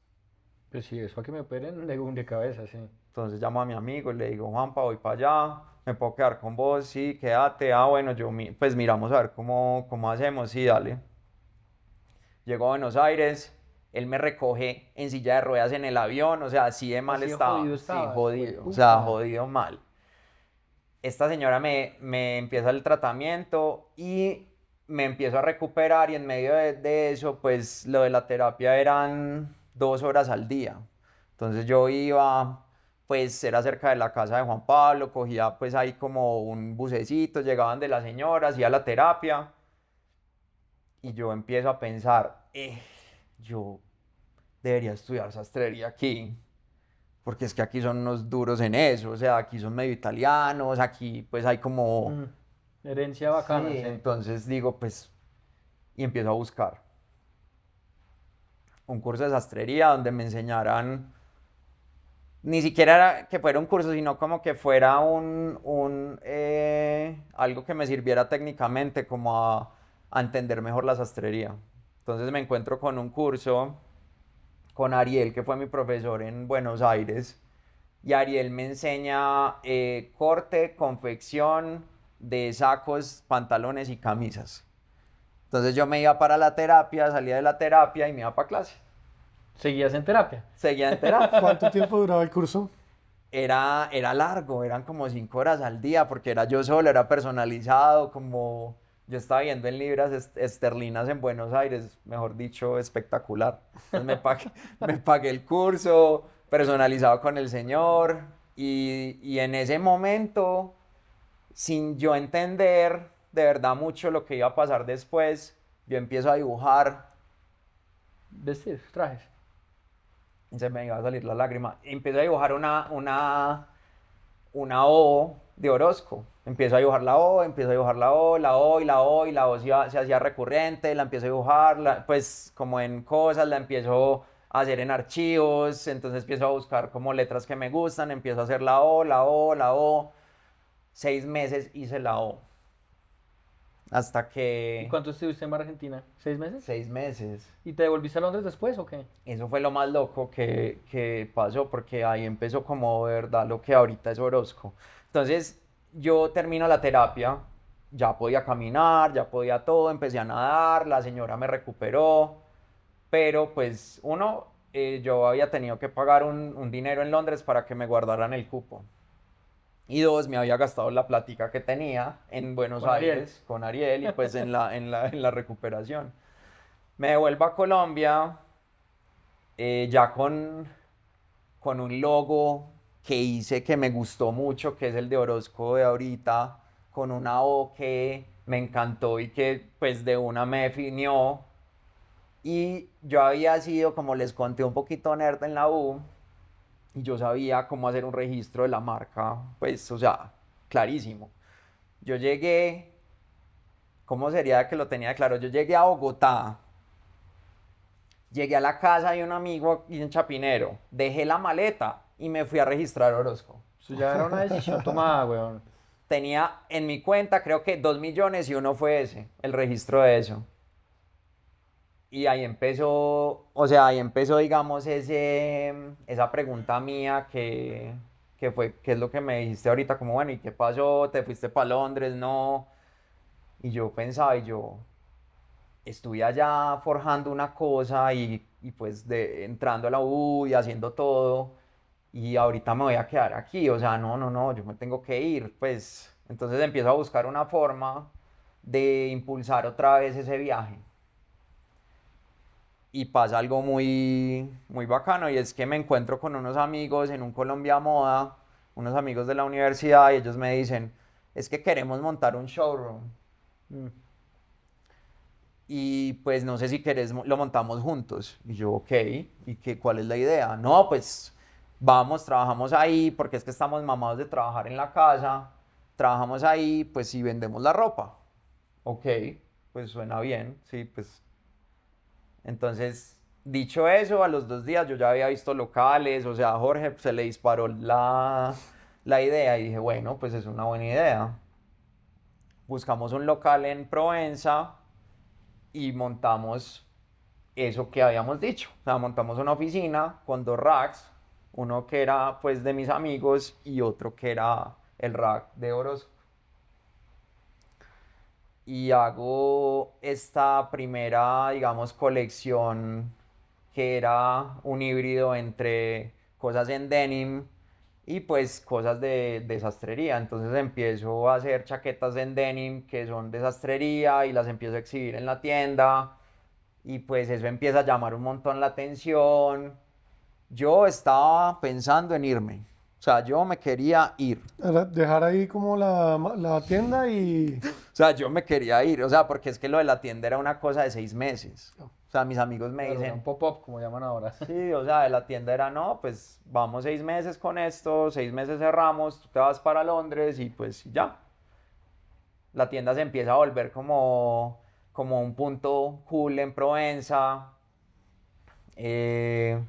sí, eso a que me operen de cabeza, sí. entonces llamo a mi amigo y le digo, Juanpa, voy para allá, me puedo quedar con vos, sí, quédate, bueno, pues miramos a ver cómo hacemos, sí, dale. Llego a Buenos Aires, él me recoge en silla de ruedas en el avión, o sea, así de mal Así de estaba, jodido sí, estabas, jodido, o hueputa. sea, jodido mal. Esta señora me empieza el tratamiento y me empiezo a recuperar y en medio de eso, pues lo de la terapia eran 2 horas al día. Entonces yo iba, pues era cerca de la casa de Juan Pablo, cogía pues ahí como un bucecito, llegaban de la señora, hacía la terapia y yo empiezo a pensar, yo debería estudiar sastrería aquí, porque es que aquí son unos duros en eso, o sea, aquí son medio italianos, aquí pues hay como... Herencia bacana, Sí, sí. entonces digo, pues, y empiezo a buscar un curso de sastrería donde me enseñaran, ni siquiera era que fuera un curso, sino como que fuera algo que me sirviera técnicamente como a entender mejor la sastrería. Entonces me encuentro con un curso con Ariel, que fue mi profesor en Buenos Aires, y Ariel me enseña corte, confección de sacos, pantalones y camisas. Entonces yo me iba para la terapia, salía de la terapia y me iba para clase. ¿Seguías en terapia? Seguía en terapia. ¿Cuánto tiempo duraba el curso? Era largo, eran como 5 horas al día porque era yo solo, era personalizado, como yo estaba viendo en libras esterlinas en Buenos Aires, mejor dicho, espectacular. Entonces me pagué el curso personalizado con el señor y en ese momento, sin yo entender de verdad mucho lo que iba a pasar después, yo empiezo a dibujar. Vestir, trajes. Se me iba a salir la lágrima. Empiezo a dibujar una O de Orozco. Empiezo a dibujar la O, empiezo a dibujar la O, la O y la O, y la O se hacía recurrente, la empiezo a dibujar, pues como en cosas, la empiezo a hacer en archivos, entonces empiezo a buscar como letras que me gustan, empiezo a hacer la O, la O, la O. 6 meses hice la O. Hasta ¿Y que... cuánto estuviste en Argentina? ¿6 meses? 6 meses. ¿Y te devolviste a Londres después o qué? Eso fue lo más loco que pasó, porque ahí empezó como de verdad lo que ahorita es Orozco. Entonces, yo termino la terapia, ya podía caminar, ya podía todo, empecé a nadar, la señora me recuperó, pero pues yo había tenido que pagar un dinero en Londres para que me guardaran el cupo. Y dos, me había gastado la plática que tenía en Buenos Con Ariel. Aires con Ariel y pues en la recuperación. Me devuelvo a Colombia ya con un logo que hice que me gustó mucho, que es el de Orozco de ahorita, con una O que me encantó y que pues de una me definió. Y yo había sido, como les conté, un poquito nerd en la U, y yo sabía cómo hacer un registro de la marca, pues, o sea, clarísimo. Yo llegué, ¿cómo sería que lo tenía claro? Yo llegué a Bogotá Llegué a la casa de un amigo aquí en Chapinero, dejé la maleta y me fui a registrar Orozco. Eso ya era una decisión tomada, weón. Tenía en mi cuenta creo que 2 millones y uno fue ese, el registro de eso. Y ahí empezó, o sea, ahí empezó, digamos, esa pregunta mía que fue, ¿qué es lo que me dijiste ahorita? Como, bueno, ¿y qué pasó? ¿Te fuiste para Londres? No. Y yo pensaba, y yo estuve allá forjando una cosa y pues entrando a la U y haciendo todo, y ahorita me voy a quedar aquí, o sea, no, no, no, yo me tengo que ir, pues. Entonces empiezo a buscar una forma de impulsar otra vez ese viaje. Y pasa algo muy, muy bacano y es que me encuentro con unos amigos en un Colombia Moda, unos amigos de la universidad y ellos me dicen, es que queremos montar un showroom Mm. y pues no sé si querés, lo montamos juntos. Y yo, ok, ¿y cuál es la idea? No, pues vamos, trabajamos ahí porque es que estamos mamados de trabajar en la casa, trabajamos ahí, pues si vendemos la ropa. Ok, pues suena bien, sí, pues entonces, dicho eso, a los 2 días yo ya había visto locales, o sea, a Jorge se le disparó la idea y dije, bueno, pues es una buena idea. Buscamos un local en Provenza y montamos eso que habíamos dicho. O sea, montamos una oficina con 2 racks, uno que era pues de mis amigos y otro que era el rack de Orozco. Y hago esta primera, digamos, colección que era un híbrido entre cosas en denim y pues cosas de sastrería. Entonces empiezo a hacer chaquetas en denim que son de sastrería y las empiezo a exhibir en la tienda y pues eso empieza a llamar un montón la atención. Yo estaba pensando en irme, o sea, yo me quería ir. Era dejar ahí como la tienda y... O sea, yo me quería ir, o sea, porque es que lo de la tienda era una cosa de 6 meses. O sea, mis amigos me Claro, era un dicen, pop-up, como llaman ahora. sí, o sea, de la tienda era, no, pues vamos 6 meses con esto, 6 meses cerramos, tú te vas para Londres y pues ya. La tienda se empieza a volver como un punto cool en Provenza. eh,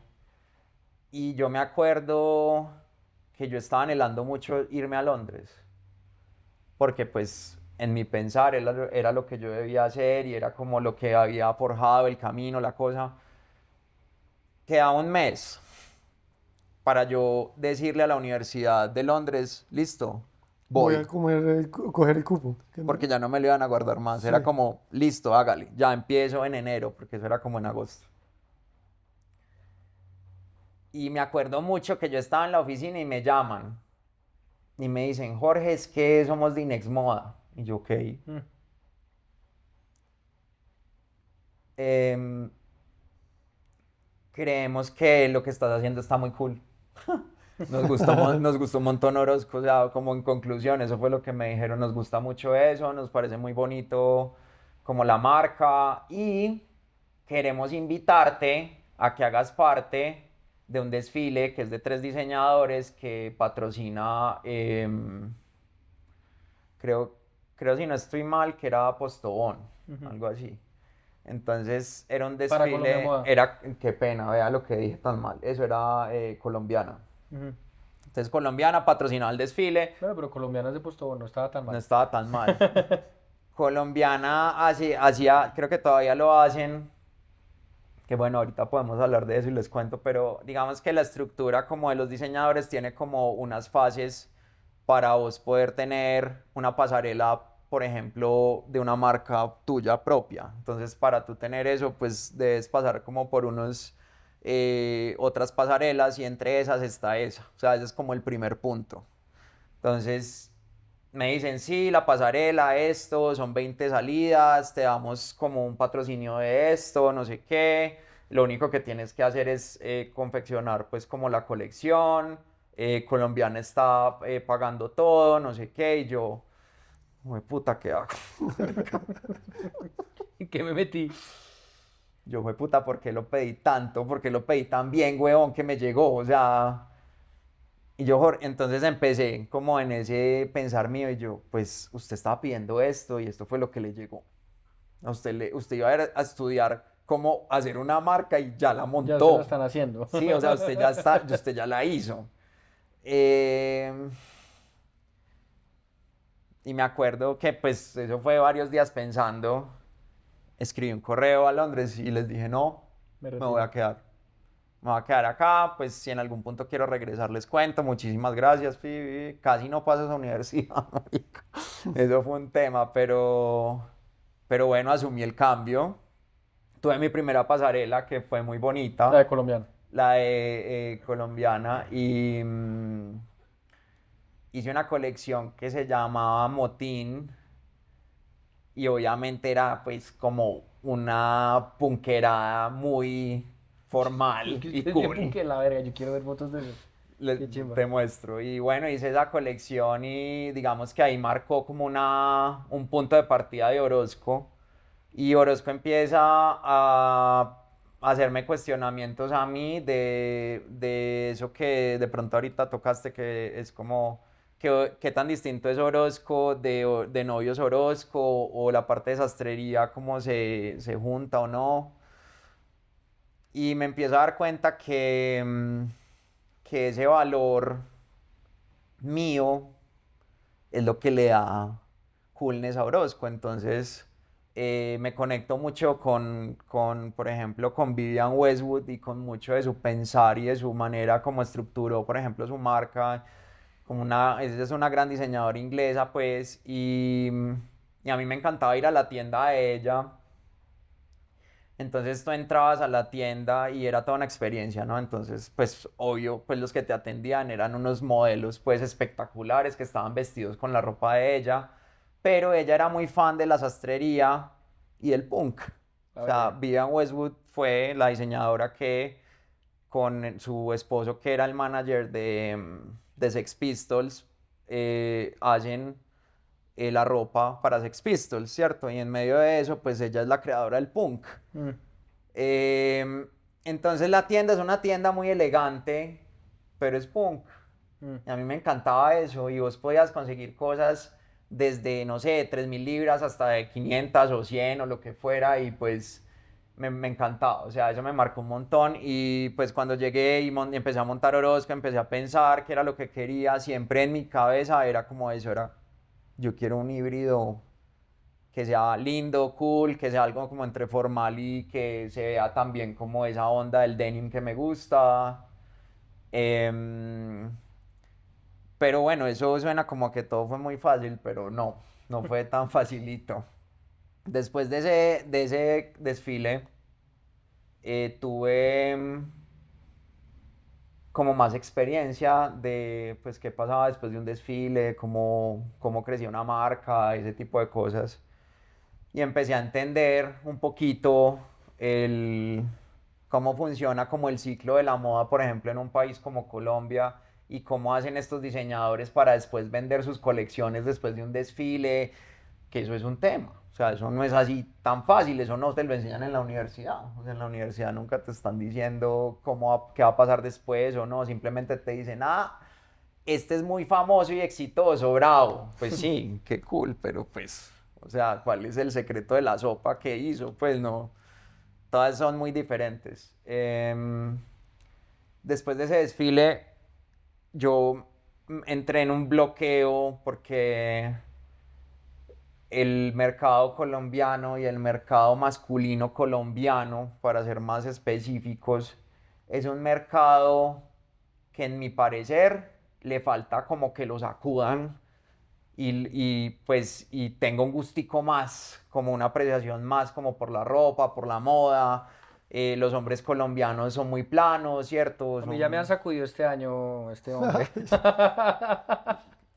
y yo me acuerdo que yo estaba anhelando mucho irme a Londres. Porque pues en mi pensar era lo que yo debía hacer y era como lo que había forjado el camino, la cosa. Quedaba un mes para yo decirle a la Universidad de Londres, listo, Voy voy, a coger el cupo. porque ya no me lo iban a guardar más. Sí. Era como, listo, hágale, ya empiezo en enero, porque eso era como en agosto. Y me acuerdo mucho que yo estaba en la oficina y me llaman y me dicen, Jorge, es que somos de Inex Moda. Y yo, ok. Mm. Em, creemos que lo que estás haciendo está muy cool. Nos gustó un montón Orozco, o sea, como en conclusión, eso fue lo que me dijeron, nos gusta mucho eso, nos parece muy bonito como la marca y queremos invitarte a que hagas parte de un desfile que es de 3 diseñadores que patrocina, creo, creo si no estoy mal, que era Postobón, Ujú. algo así. Entonces era un Para Colombia desfile, Moda. era, qué pena, vea lo que dije tan mal, eso era colombiana. Ujú. Entonces colombiana patrocinaba el desfile, Bueno, pero colombianas de Postobón no estaba tan no mal. estaba tan mal. Colombiana hacía, creo que todavía lo hacen, que bueno, ahorita podemos hablar de eso y les cuento, pero digamos que la estructura como de los diseñadores tiene como unas fases para vos poder tener una pasarela, por ejemplo, de una marca tuya propia. Entonces, para tú tener eso, pues debes pasar como por otras pasarelas y entre esas está esa. O sea, ese es como el primer punto. Entonces, me dicen, sí, la pasarela, esto, son 20 salidas, te damos como un patrocinio de esto, no sé qué. Lo único que tienes que hacer es confeccionar pues como la colección. Colombiana está pagando todo, no sé qué. Y yo, "Jue puta, ¿qué hago?" ¿En qué me metí? Yo, "Jue puta, ¿por qué lo pedí tanto? ¿Por qué lo pedí tan bien, huevón, que me llegó?" O sea... Y yo, entonces empecé como en ese pensar mío y yo, pues usted estaba pidiendo esto y esto fue lo que le llegó. Usted iba a estudiar como hacer una marca y ya la Ya se montó. lo están haciendo. Sí, o sea, usted ya la hizo. Y me acuerdo que pues eso fue varios días pensando. Escribí un correo a Londres y les dije, no, Me me voy a retiro. quedar. Me voy a quedar acá, pues si en algún punto quiero regresar les cuento, muchísimas gracias, casi no paso a esa universidad, marica. Eso fue un tema, pero bueno, asumí el cambio. Tuve mi primera pasarela que fue muy La de bonita, colombiano. la de colombiana, y hice una colección que se llamaba Motín, y obviamente era pues como una punkerada muy formal Que y usted es bien cool. punque la verga, yo quiero ver fotos de eso. Qué chimba. Te muestro. Y bueno, hice esa colección y digamos que ahí marcó como un punto de partida de Orozco. Y Orozco empieza a hacerme cuestionamientos a mí de eso que de pronto ahorita tocaste, que es como qué tan distinto es Orozco de Novios Orozco, o la parte de sastrería, cómo se junta o no. Y me empiezo a dar cuenta que ese valor mío es lo que le da coolness a Orozco. Entonces me conecto mucho por ejemplo, con Vivian Westwood y con mucho de su pensar y de su manera como estructuró, por ejemplo, su marca. Ella es una gran diseñadora inglesa, pues, y a mí me encantaba ir a la tienda de ella. Entonces tú entrabas a la tienda y era toda una experiencia, ¿no? Entonces, pues obvio, pues los que te atendían eran unos modelos pues espectaculares que estaban vestidos con la ropa de ella, pero ella era muy fan de la sastrería y del punk. La O sea, verga. Vivian Westwood fue la diseñadora que con su esposo, que era el manager de Sex Pistols, hacen la ropa para Sex Pistols, ¿cierto? Y en medio de eso, pues ella es la creadora del punk. Mm, Eh, entonces la tienda es una tienda muy elegante, pero es punk. mm. Y a mí me encantaba eso, y vos podías conseguir cosas desde, no sé, 3.000 libras hasta de 500 o 100 o lo que fuera, y pues me encantaba, o sea, eso me marcó un montón. Y pues cuando llegué y empecé a montar Orozco, empecé a pensar qué era lo que quería. Siempre en mi cabeza era como eso, yo quiero un híbrido que sea lindo, cool, que sea algo como entre formal y que se vea también como esa onda del denim que me gusta. Em, pero bueno, eso suena como que todo fue muy fácil, pero no, no fue tan facilito. Después de ese desfile, tuve como más experiencia de pues qué pasaba después de un desfile, cómo crecía una marca, ese tipo de cosas. Y empecé a entender un poquito cómo funciona como el ciclo de la moda, por ejemplo, en un país como Colombia, y cómo hacen estos diseñadores para después vender sus colecciones después de un desfile, que eso es un tema. O sea, eso no es así tan fácil, eso no te lo enseñan en la universidad. O sea, en la universidad nunca te están diciendo qué va a pasar después o no, simplemente te dicen, este es muy famoso y exitoso, bravo. Pues sí, qué cool, pero pues, o sea, ¿cuál es el secreto de la sopa que hizo? Pues no, todas son muy diferentes. Después de ese desfile, yo entré en un bloqueo porque el mercado colombiano y el mercado masculino colombiano, para ser más específicos, es un mercado que en mi parecer le falta como que lo sacudan, y tengo un gustico más, como una apreciación más como por la ropa, por la moda. Los hombres colombianos son muy planos, ¿cierto? A mí ya me han Son, sacudido este año este hombre.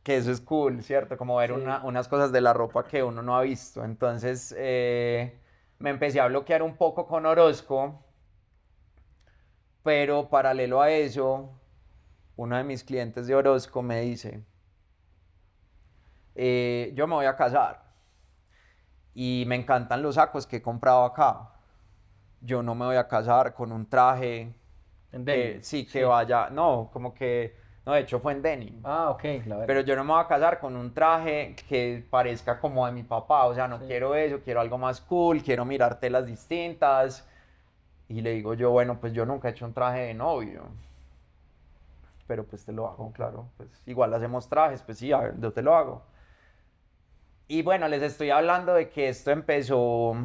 que eso es cool, ¿cierto? Como ver Sí. unas cosas de la ropa que uno no ha visto. Entonces me empecé a bloquear un poco con Orozco, pero paralelo a eso, uno de mis clientes de Orozco me dice, yo me voy a casar y me encantan los sacos que he comprado acá. Yo no me voy a casar con un traje En que denim. sí, que Sí. vaya, no, como que, no, de hecho fue en denim. Ah, ok, la Pero verga. yo no me voy a casar con un traje que parezca como de mi papá, o sea, no Sí. quiero eso, quiero algo más cool, quiero mirar telas distintas, Y le digo yo, bueno, pues yo nunca he hecho un traje de novio, pero pues te lo hago, claro, pues igual hacemos trajes, pues sí, a ver, yo te lo hago. Y bueno, les estoy hablando de que esto empezó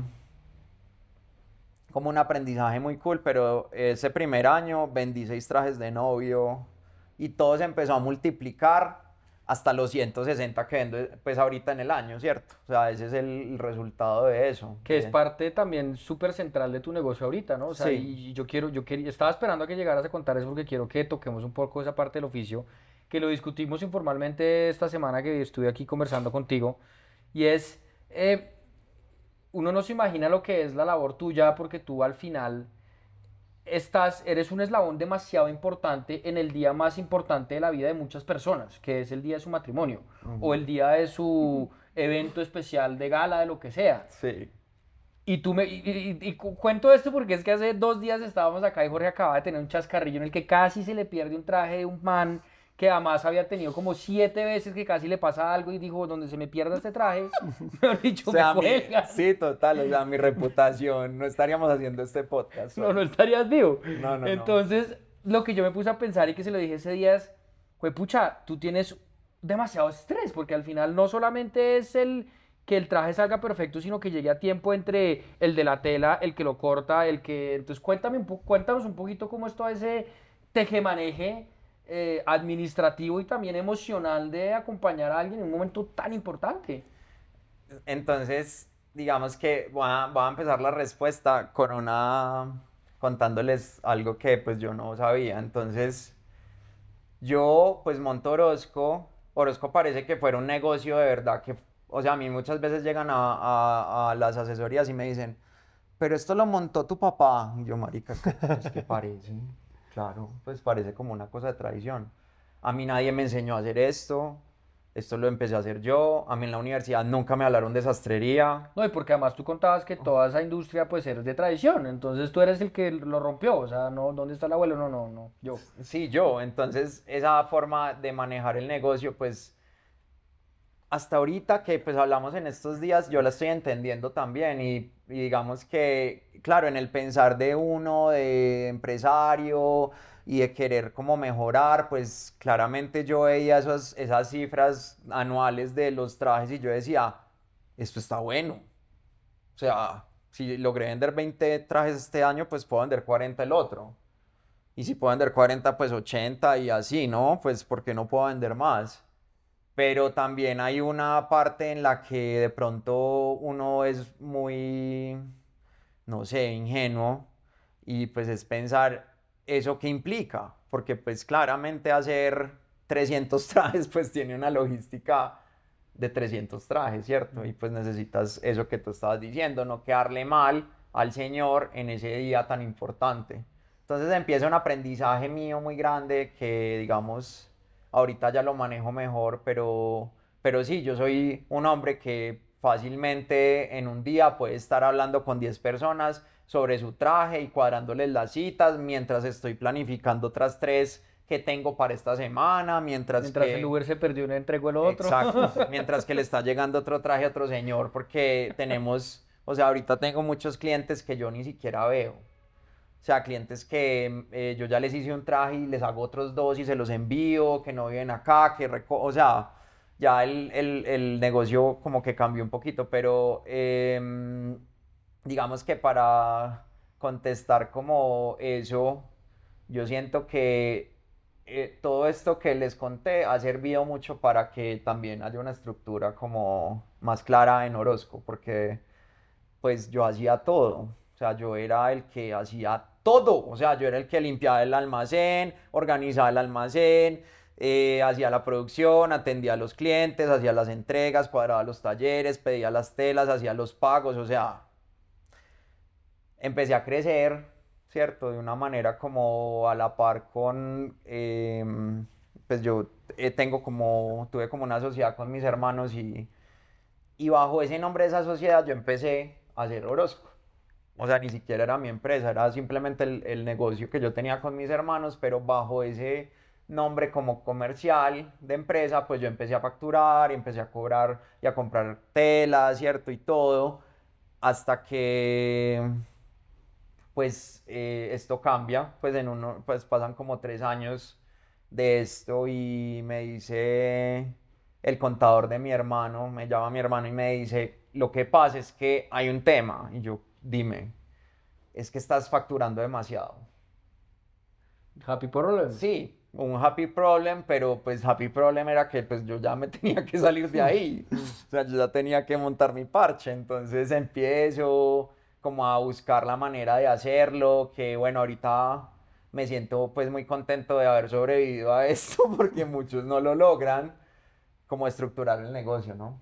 como un aprendizaje muy cool, pero ese primer año vendí 6 trajes de novio y todo se empezó a multiplicar hasta los 160 que vendo pues ahorita en el año, ¿cierto? O sea, ese es el resultado de eso. Que es parte también súper central de tu negocio ahorita, ¿no? O sea, Sí, y yo quería, estaba esperando a que llegaras a contar eso porque quiero que toquemos un poco esa parte del oficio, que lo discutimos informalmente esta semana que estuve aquí conversando contigo, y es, uno no se imagina lo que es la labor tuya porque tú al final eres un eslabón demasiado importante en el día más importante de la vida de muchas personas, que es el día de su matrimonio o ujú, el día de su evento especial de gala, de lo que sea. sí. Y cuento esto porque es que hace 2 días estábamos acá y Jorge acaba de tener un chascarrillo en el que casi se le pierde un traje de un man que además había tenido como 7 veces que casi le pasa algo y dijo, donde se me pierda este traje, mejor O dicho, me sea, cuelgan. sí, total, o sea, mi reputación, no estaríamos haciendo este podcast No, hoy. no estarías vivo. No, no, no. Entonces, lo que yo me puse a pensar y que se lo dije ese día es, pucha, tú tienes demasiado estrés, porque al final no solamente es el que el traje salga perfecto, sino que llegue a tiempo entre el de la tela, el que lo corta, el que... Entonces, cuéntanos un poquito cómo es todo ese tejemaneje administrativo y también emocional de acompañar a alguien en un momento tan importante. Entonces, digamos que voy a empezar la respuesta contándoles algo que pues yo no sabía. Entonces, yo pues monto Orozco. Orozco parece que fuera un negocio de verdad que, o sea, a mí muchas veces llegan a las asesorías y me dicen, pero esto lo montó tu papá. Y yo, marica, es que parece, claro, pues parece como una cosa de tradición. A mí nadie me enseñó a hacer esto lo empecé a hacer yo. A mí en la universidad nunca me hablaron de sastrería. No, y porque además tú contabas que toda esa industria pues eres de tradición, entonces tú eres el que lo rompió, o sea, no, ¿dónde está el abuelo? No, no, no, yo. Sí, yo. Entonces, esa forma de manejar el negocio, pues hasta ahorita que pues hablamos en estos días, yo la estoy entendiendo también y digamos que, claro, en el pensar de uno, de empresario y de querer como mejorar, pues claramente yo veía esas cifras anuales de los trajes y yo decía, esto está bueno. O sea, si logré vender 20 trajes este año, pues puedo vender 40 el otro. Y si puedo vender 40 pues 80 y así, ¿no? Pues porque no puedo vender más. Pero también hay una parte en la que de pronto uno es muy, no sé, ingenuo y pues es pensar eso qué implica, porque pues claramente hacer 300 trajes pues tiene una logística de 300 trajes, ¿cierto? Y pues necesitas eso que tú estabas diciendo, no quedarle mal al Señor en ese día tan importante. Entonces empieza un aprendizaje mío muy grande que digamos ahorita ya lo manejo mejor, pero sí, yo soy un hombre que fácilmente en un día puede estar hablando con 10 personas sobre su traje y cuadrándoles las citas mientras estoy planificando otras 3 que tengo para esta semana, mientras Mientras el que... Uber se perdió, le entregó el otro. Exacto, mientras que le está llegando otro traje a otro señor, porque tenemos, o sea, ahorita tengo muchos clientes que yo ni siquiera veo. O sea, clientes que yo ya les hice un traje y les hago otros 2 y se los envío, que no viven acá, o sea, ya el negocio como que cambió un poquito, pero digamos que para contestar como eso, yo siento que todo esto que les conté ha servido mucho para que también haya una estructura como más clara en Orozco, porque pues yo hacía todo. O sea, yo era el que hacía todo. O sea, yo era el que limpiaba el almacén, organizaba el almacén, hacía la producción, atendía a los clientes, hacía las entregas, cuadraba los talleres, pedía las telas, hacía los pagos. O sea, empecé a crecer, ¿cierto? De una manera como a la par con, pues yo tuve como una sociedad con mis hermanos y bajo ese nombre de esa sociedad yo empecé a hacer Orozco. O sea, ni siquiera era mi empresa, era simplemente el negocio que yo tenía con mis hermanos, pero bajo ese nombre como comercial de empresa, pues yo empecé a facturar y empecé a cobrar y a comprar tela, ¿cierto? Y todo, hasta que pues esto cambia, pues pues pasan como 3 años de esto y me dice el contador de mi hermano, me llama mi hermano y me dice, lo que pasa es que hay un tema, y yo, dime, es que estás facturando demasiado. Happy Problem. Sí, un happy problem, pero pues happy problem era que pues yo ya me tenía que salir de ahí, o sea, yo ya tenía que montar mi parche, entonces empiezo como a buscar la manera de hacerlo, que bueno, ahorita me siento pues muy contento de haber sobrevivido a esto porque muchos no lo logran, como estructurar el negocio, ¿no?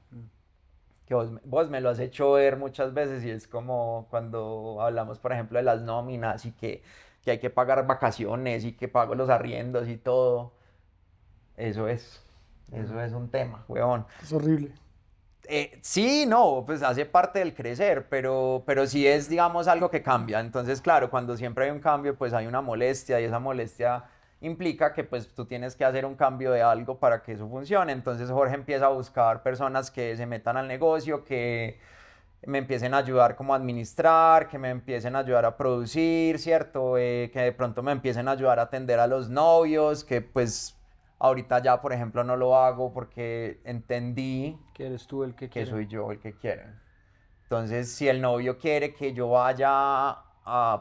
Que vos me lo has hecho ver muchas veces y es como cuando hablamos, por ejemplo, de las nóminas y que hay que pagar vacaciones y que pago los arriendos y todo. Eso es, eso es un tema, weón. Es horrible. Sí, no, pues hace parte del crecer, pero sí es, digamos, algo que cambia. Entonces, claro, cuando siempre hay un cambio, pues hay una molestia y esa molestia implica que pues tú tienes que hacer un cambio de algo para que eso funcione. Entonces Jorge empieza a buscar personas que se metan al negocio, que me empiecen a ayudar como a administrar, que me empiecen a ayudar a producir, ¿cierto? Que de pronto me empiecen a ayudar a atender a los novios, que pues ahorita ya, por ejemplo, no lo hago porque entendí Que eres tú el que que quiere. soy yo el que quiere. Entonces, si el novio quiere que yo vaya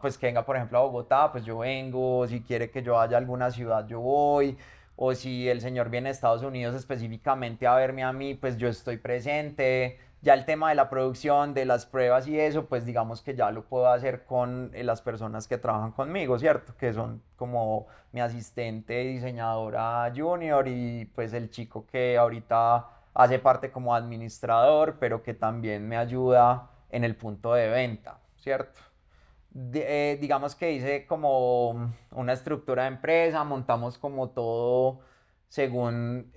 pues que venga, por ejemplo, a Bogotá, pues yo vengo. Si quiere que yo vaya a alguna ciudad, yo voy. O si el señor viene a Estados Unidos específicamente a verme a mí, pues yo estoy presente. Ya el tema de la producción, de las pruebas y eso, pues digamos que ya lo puedo hacer con las personas que trabajan conmigo, ¿cierto? Que son como mi asistente diseñadora junior y pues el chico que ahorita hace parte como administrador, pero que también me ayuda en el punto de venta, ¿cierto? Digamos que hice como una estructura de empresa, montamos como todo según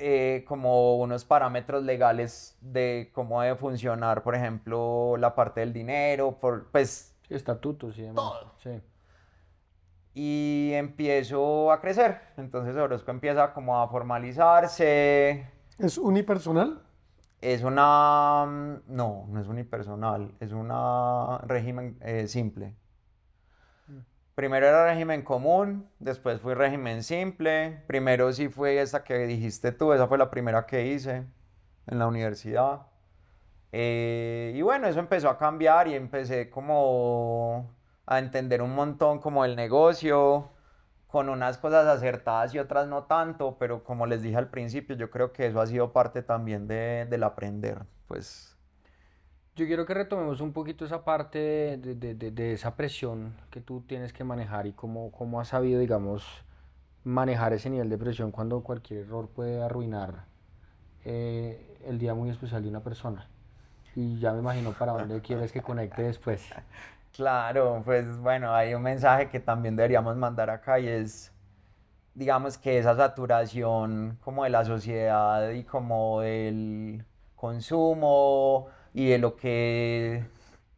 como unos parámetros legales de cómo debe funcionar, por ejemplo, la parte del dinero, pues Sí, estatutos y demás. todo. Sí. Y empiezo a crecer. Entonces Orozco empieza como a formalizarse. ¿Es unipersonal? Es una... No, no es unipersonal, es una régimen simple. Primero era régimen común, después fui régimen simple. Primero sí fue esa que dijiste tú, esa fue la primera que hice en la universidad. Y bueno, eso empezó a cambiar y empecé como a entender un montón como el negocio, con unas cosas acertadas y otras no tanto, pero como les dije al principio, yo creo que eso ha sido parte también del aprender, pues Yo quiero que retomemos un poquito esa parte de esa presión que tú tienes que manejar y cómo has sabido, digamos, manejar ese nivel de presión cuando cualquier error puede arruinar el día muy especial de una persona. Y ya me imagino para dónde quieres que conecte después. claro, pues bueno, hay un mensaje que también deberíamos mandar acá y es, digamos que esa saturación como de la sociedad y como del consumo y de lo que,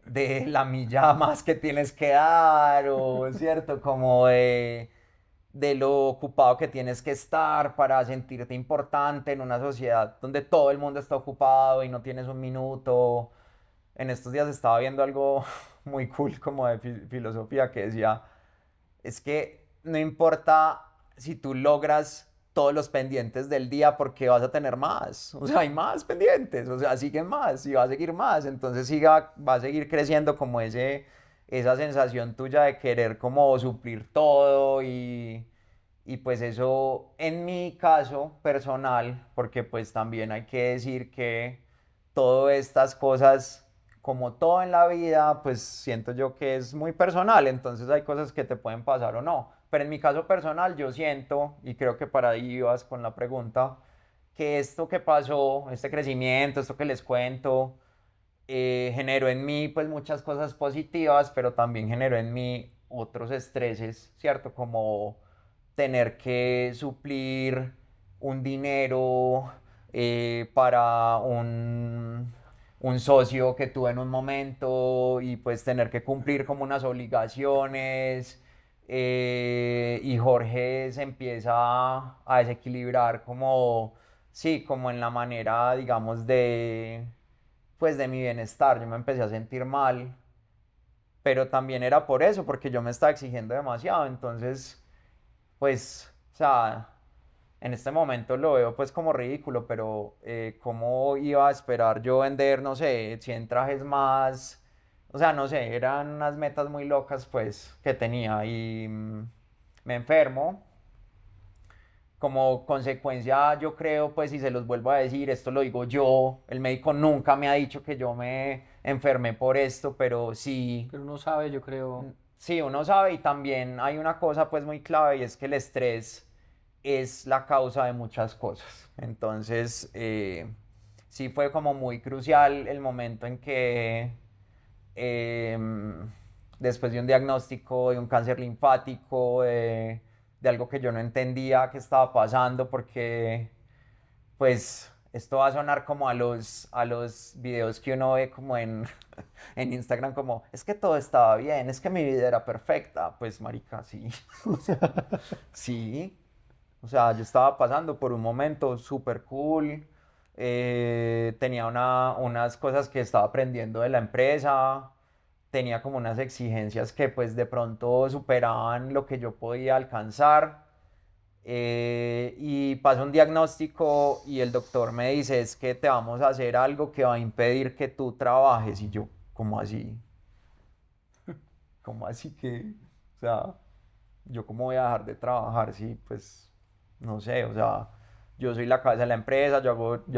de la milla más que tienes que dar, o cierto, como de lo ocupado que tienes que estar para sentirte importante en una sociedad donde todo el mundo está ocupado y no tienes un minuto. En estos días estaba viendo algo muy cool como de filosofía que decía, es que no importa si tú logras todos los pendientes del día porque vas a tener más, o sea, hay más pendientes, o sea, siguen más y va a seguir más, entonces va a seguir creciendo como esa sensación tuya de querer como suplir todo y pues eso en mi caso personal, porque pues también hay que decir que todas estas cosas, como todo en la vida, pues siento yo que es muy personal, entonces hay cosas que te pueden pasar o no. Pero en mi caso personal yo siento, y creo que para ahí ibas con la pregunta, que esto que pasó, este crecimiento, esto que les cuento, generó en mí pues muchas cosas positivas, pero también generó en mí otros estreses, ¿cierto? Como tener que suplir un dinero para un socio que tuve en un momento y pues tener que cumplir como unas obligaciones. Y Jorge se empieza a desequilibrar como, sí, como en la manera, digamos, pues de mi bienestar. Yo me empecé a sentir mal pero también era por eso, porque yo me estaba exigiendo demasiado, entonces, pues, o sea, en este momento lo veo pues como ridículo, pero ¿cómo iba a esperar yo vender, no sé, 100 trajes más? O sea, no sé, eran unas metas muy locas pues que tenía y me enfermo. Como consecuencia, yo creo, pues, y se los vuelvo a decir, esto lo digo yo, el médico nunca me ha dicho que yo me enfermé por esto, pero sí, Pero uno sabe, yo creo. sí, uno sabe y también hay una cosa pues muy clave y es que el estrés es la causa de muchas cosas. Entonces, sí fue como muy crucial el momento en que después de un diagnóstico de un cáncer linfático, de algo que yo no entendía que estaba pasando, porque pues esto va a sonar como a los videos que uno ve como en Instagram, como, es que todo estaba bien, es que mi vida era perfecta. Pues marica, sí, o sea, sí, o sea, yo estaba pasando por un momento súper cool, tenía unas cosas que estaba aprendiendo de la empresa, tenía como unas exigencias que pues de pronto superaban lo que yo podía alcanzar. Y pasa un diagnóstico y el doctor me dice, es que te vamos a hacer algo que va a impedir que tú trabajes. Y yo, ¿cómo así? ¿Cómo así que? O sea, ¿yo cómo voy a dejar de trabajar? Sí, pues, no sé, o sea, yo soy la cabeza de la empresa, yo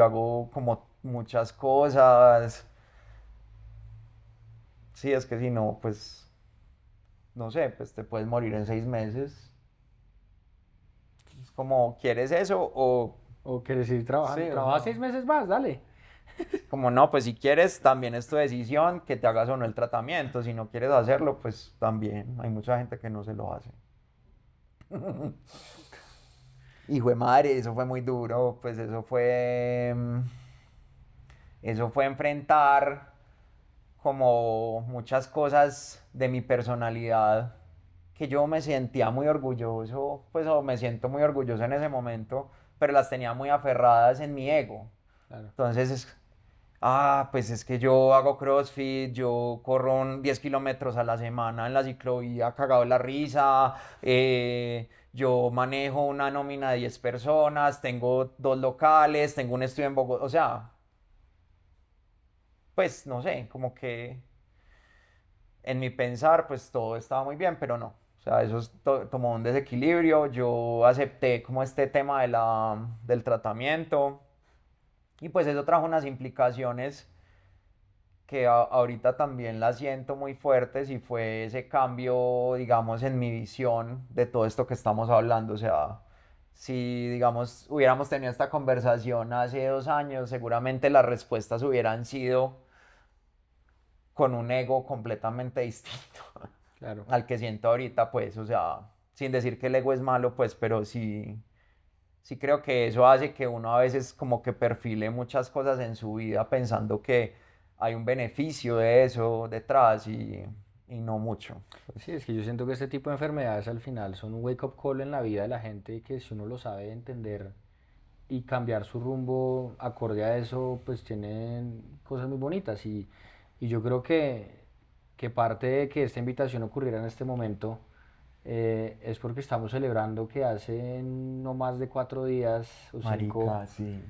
hago como muchas cosas. Sí, es que si no, pues, no sé, pues te puedes morir en 6 meses. Es como, ¿quieres eso? O, ¿O quieres ir sí, trabajando? o Trabaja sea, 6 meses más, dale. como no, pues si quieres, también es tu decisión que te hagas o no el tratamiento. Si no quieres hacerlo, pues también. Hay mucha gente que no se lo hace. Hijo de madre, eso fue muy duro. Pues eso fue enfrentar como muchas cosas de mi personalidad que yo me sentía muy orgulloso, pues o me siento muy orgulloso en ese momento, pero las tenía muy aferradas en mi ego. Claro. Entonces, pues es que yo hago CrossFit, yo corro 10 kilómetros a la semana en la ciclovía, cagado de la risa, yo manejo una nómina de 10 personas, tengo 2 locales, tengo un estudio en Bogotá, o sea, pues no sé, como que en mi pensar, pues todo estaba muy bien, pero no. O sea, eso tomó un desequilibrio. Yo acepté como este tema del tratamiento y pues eso trajo unas implicaciones que ahorita también las siento muy fuertes y fue ese cambio, digamos, en mi visión de todo esto que estamos hablando. O sea, si, digamos, hubiéramos tenido esta conversación hace 2 años, seguramente las respuestas hubieran sido con un ego completamente distinto Claro. al que siento ahorita, pues, o sea, sin decir que el ego es malo, pues, pero sí, sí creo que eso hace que uno a veces como que perfile muchas cosas en su vida pensando que hay un beneficio de eso detrás y no mucho. Sí, es que yo siento que este tipo de enfermedades al final son un wake-up call en la vida de la gente y que si uno lo sabe entender y cambiar su rumbo acorde a eso, pues tienen cosas muy bonitas. Y yo creo que parte de que esta invitación ocurriera en este momento es porque estamos celebrando que hace no más de 4 días o 5 Marica, sí.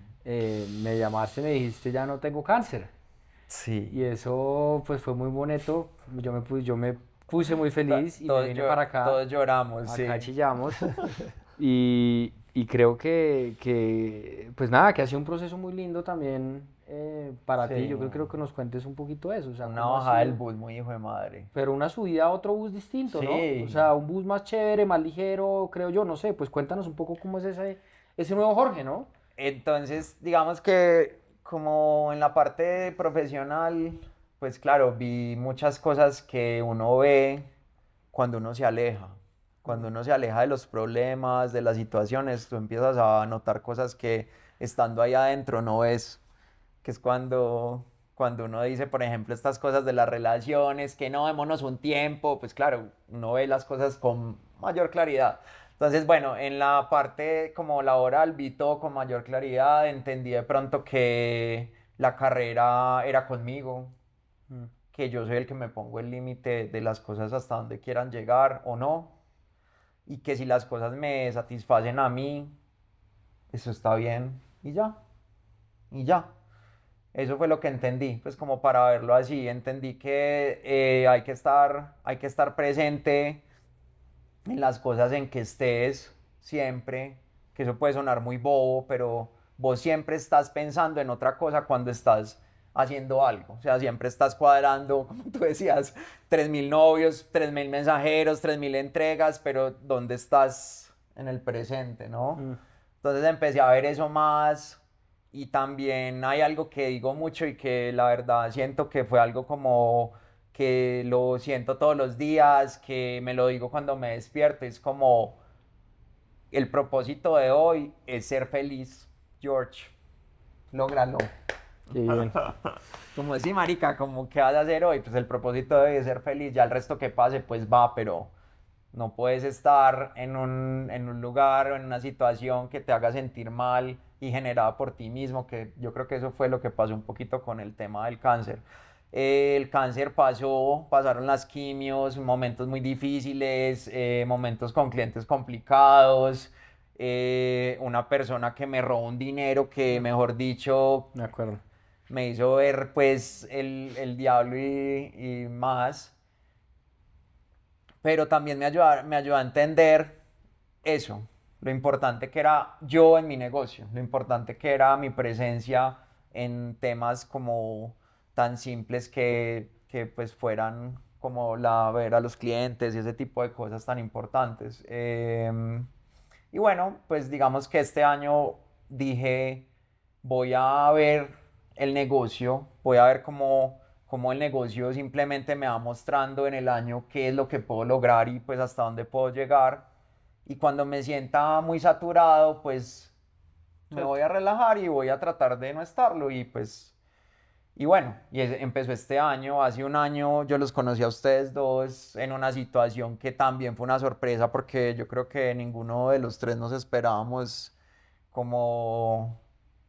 me llamaste y me dijiste ya no tengo cáncer. Y Sí. eso pues fue muy bonito. Yo me puse muy feliz y me Todos, vine para acá. todos lloramos, Acá sí. chillamos. Y creo pues nada, que ha sido un proceso muy lindo también para Sí. ti. Yo creo que nos cuentes un poquito eso, o sea, Una cómo ha bajada del sido. bus muy hijo de madre. Pero una subida a otro bus distinto, ¿no? O Sí. sea, un bus más chévere, más ligero, creo yo, no sé. Pues cuéntanos un poco cómo es ese nuevo Jorge, ¿no? Entonces, digamos que como en la parte profesional, pues claro, vi muchas cosas que uno ve cuando uno se aleja. Cuando uno se aleja de los problemas, de las situaciones, tú empiezas a notar cosas que estando ahí adentro no ves, que es cuando uno dice, por ejemplo, estas cosas de las relaciones, que no, démonos un tiempo, pues claro, uno ve las cosas con mayor claridad. Entonces, bueno, en la parte como laboral vi todo con mayor claridad, entendí de pronto que la carrera era conmigo, Mm. que yo soy el que me pongo el límite de las cosas hasta donde quieran llegar o no, y que si las cosas me satisfacen a mí, eso está bien, y ya, y ya. Eso fue lo que entendí, pues como para verlo así, entendí que hay que estar presente en las cosas en que estés siempre, que eso puede sonar muy bobo, pero vos siempre estás pensando en otra cosa cuando estás haciendo algo, o sea, siempre estás cuadrando, como tú decías, 3.000 novios, 3.000 mensajeros, 3.000 entregas, pero ¿dónde estás en el presente, no? Entonces empecé a ver eso más y también hay algo que digo mucho y que la verdad siento que fue algo como que lo siento todos los días, que me lo digo cuando me despierto, es como el propósito de hoy es ser feliz, George, lógralo. Qué bien. Como decir, marica, como que vas a hacer hoy, pues el propósito de hoy es ser feliz, ya el resto que pase pues va, pero no puedes estar en un lugar o en una situación que te haga sentir mal y generada por ti mismo, que yo creo que eso fue lo que pasó un poquito con el tema del cáncer. El cáncer pasaron las quimios, momentos muy difíciles, momentos con clientes complicados, una persona que me robó un dinero que, mejor dicho, De acuerdo. me hizo ver pues el diablo y más, pero también me ayudó a entender eso, lo importante que era yo en mi negocio, lo importante que era mi presencia en temas como tan simples que pues fueran como ver a los clientes y ese tipo de cosas tan importantes. Y bueno, pues digamos que este año dije, voy a ver el negocio, voy a ver cómo el negocio simplemente me va mostrando en el año qué es lo que puedo lograr y pues hasta dónde puedo llegar. Y cuando me sienta muy saturado, pues me voy a relajar y voy a tratar de no estarlo. Y pues, y bueno, empezó este año, hace un año yo los conocí a ustedes dos en una situación que también fue una sorpresa porque yo creo que ninguno de los tres nos esperábamos como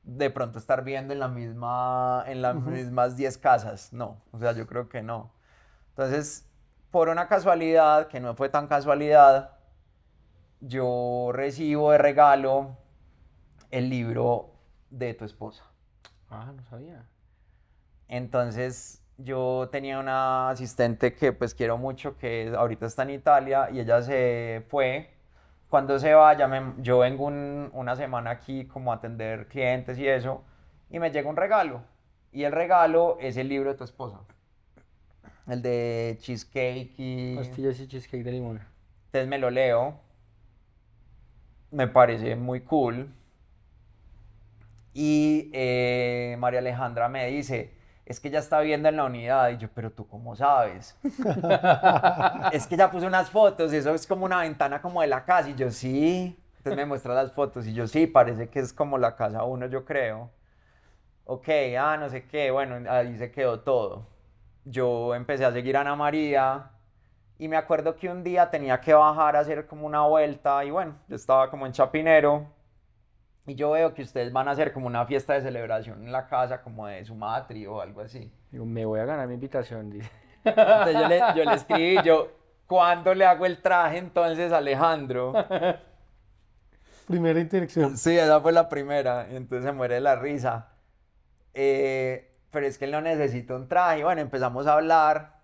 de pronto estar viendo en las mismas 10 casas. No, o sea, yo creo que no. Entonces, por una casualidad, que no fue tan casualidad, yo recibo de regalo el libro de tu esposa. Ah, no sabía. Entonces yo tenía una asistente que pues quiero mucho, que ahorita está en Italia y ella se fue. Cuando se va, yo vengo una semana aquí como a atender clientes y eso, y me llega un regalo. Y el regalo es el libro de tu esposa. El de cheesecake y... Pastillas y cheesecake de limón. Entonces me lo leo. Me parece muy cool. Y María Alejandra me dice, es que ya está viendo en la unidad. Y yo, pero tú cómo sabes. Es que ya puse unas fotos, eso es como una ventana como de la casa. Y yo, sí. Entonces me muestra las fotos y yo, sí, parece que es como la casa uno, yo creo. Ok, no sé qué, bueno, ahí se quedó todo. Yo empecé a seguir a Ana María y me acuerdo que un día tenía que bajar a hacer como una vuelta y bueno, yo estaba como en Chapinero. Y yo veo que ustedes van a hacer como una fiesta de celebración en la casa, como de su matri o algo así. Digo, me voy a ganar mi invitación, dice. Entonces yo le escribí, ¿cuándo le hago el traje entonces a Alejandro? Primera interacción. Sí, esa fue la primera. Y entonces se muere de la risa. Pero es que él no necesita un traje. Bueno, empezamos a hablar.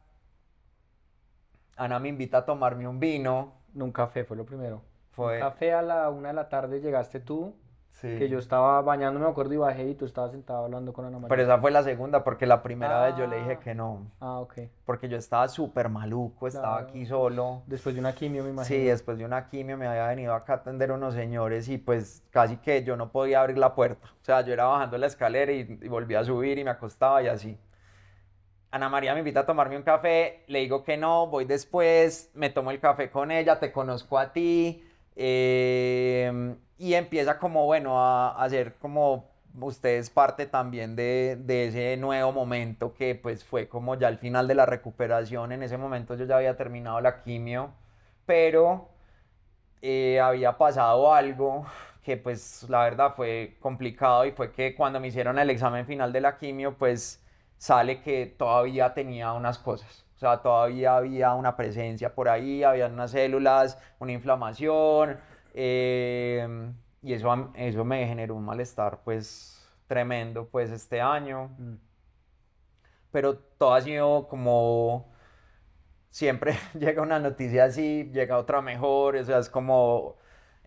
Ana me invita a tomarme un vino. Un café fue lo primero. Un Fue, café a la 1 de la tarde llegaste tú, que yo sí. estaba bañándome, me acuerdo, y bajé y tú estabas sentado hablando con Ana Pero María. esa fue la segunda, porque la primera vez yo le dije Ah, que no. ok, Porque yo estaba súper maluco, estaba claro. aquí solo. Después de una quimio, me Sí, imagino. después de una quimio me había venido acá a atender unos señores y pues casi que yo no podía abrir la puerta. O sea, yo era bajando la escalera y volvía a subir y me acostaba y así. Ana María me invita a tomarme un café, le digo que no, voy después, me tomo el café con ella, te conozco a ti, y empieza como, bueno, a hacer como ustedes parte también de ese nuevo momento que pues fue como ya el final de la recuperación. En ese momento yo ya había terminado la quimio, pero había pasado algo que pues la verdad fue complicado y fue que cuando me hicieron el examen final de la quimio pues sale que todavía tenía unas cosas. O sea, todavía había una presencia por ahí, había unas células, una inflamación, y eso me generó un malestar pues tremendo pues este año. Mm. Pero todo ha sido como siempre llega una noticia así, llega otra mejor, o sea, es como...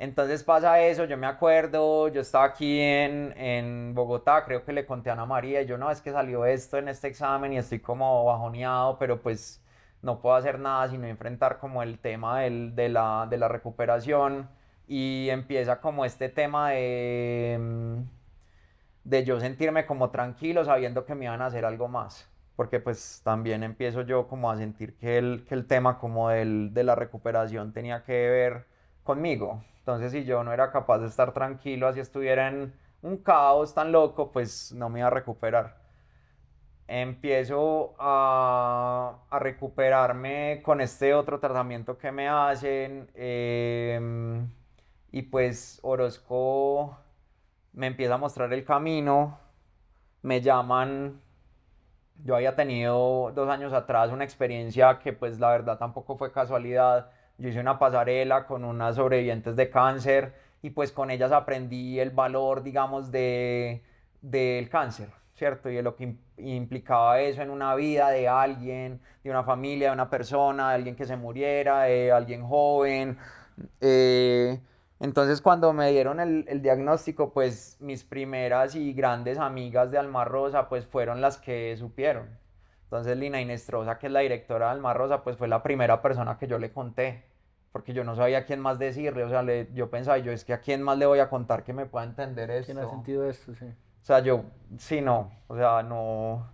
Entonces pasa eso, yo me acuerdo, yo estaba aquí en Bogotá, creo que le conté a Ana María, y yo no, es que salió esto en este examen y estoy como bajoneado, pero pues no puedo hacer nada sino enfrentar como el tema de la recuperación y empieza como este tema de yo sentirme como tranquilo sabiendo que me iban a hacer algo más. Porque pues también empiezo yo como a sentir que el tema como de la recuperación tenía que ver conmigo. Entonces si yo no era capaz de estar tranquilo, así estuviera en un caos tan loco, pues no me iba a recuperar. Empiezo a recuperarme con este otro tratamiento que me hacen, y pues Orozco me empieza a mostrar el camino, me llaman, yo había tenido 2 años atrás una experiencia que pues la verdad tampoco fue casualidad, yo hice una pasarela con unas sobrevivientes de cáncer y pues con ellas aprendí el valor, digamos, del cáncer, ¿cierto? Y de lo que implicaba eso en una vida de alguien, de una familia, de una persona, de alguien que se muriera, de alguien joven. eh, entonces cuando me dieron el diagnóstico, pues mis primeras y grandes amigas de Alma Rosa, pues fueron las que supieron. Entonces Lina Inestrosa, que es la directora de Alma Rosa, pues fue la primera persona que yo le conté, porque yo no sabía a quién más decirle, o sea, yo pensaba, yo es que a quién más le voy a contar que me pueda entender ¿Quién ha esto. sentido esto? Sí. O sea, yo, sí, no, o sea, no.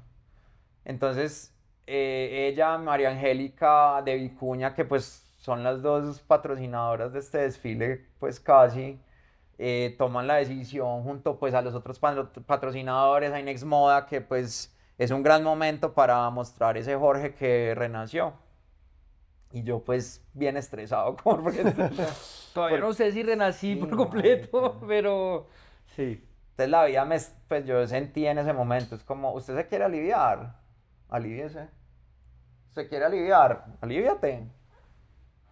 Entonces, ella, María Angélica de Vicuña, que pues son las dos patrocinadoras de este desfile, pues casi, toman la decisión junto pues a los otros patrocinadores, a Inex Moda, que pues es un gran momento para mostrar ese Jorge que renació. Y yo pues bien estresado, como porque... Todavía no sé si renací Sí, por marica. completo, pero sí. Entonces la vida pues yo sentí en ese momento, es como, ¿usted se quiere aliviar? Alivíese. ¿Se quiere aliviar? Alivíate.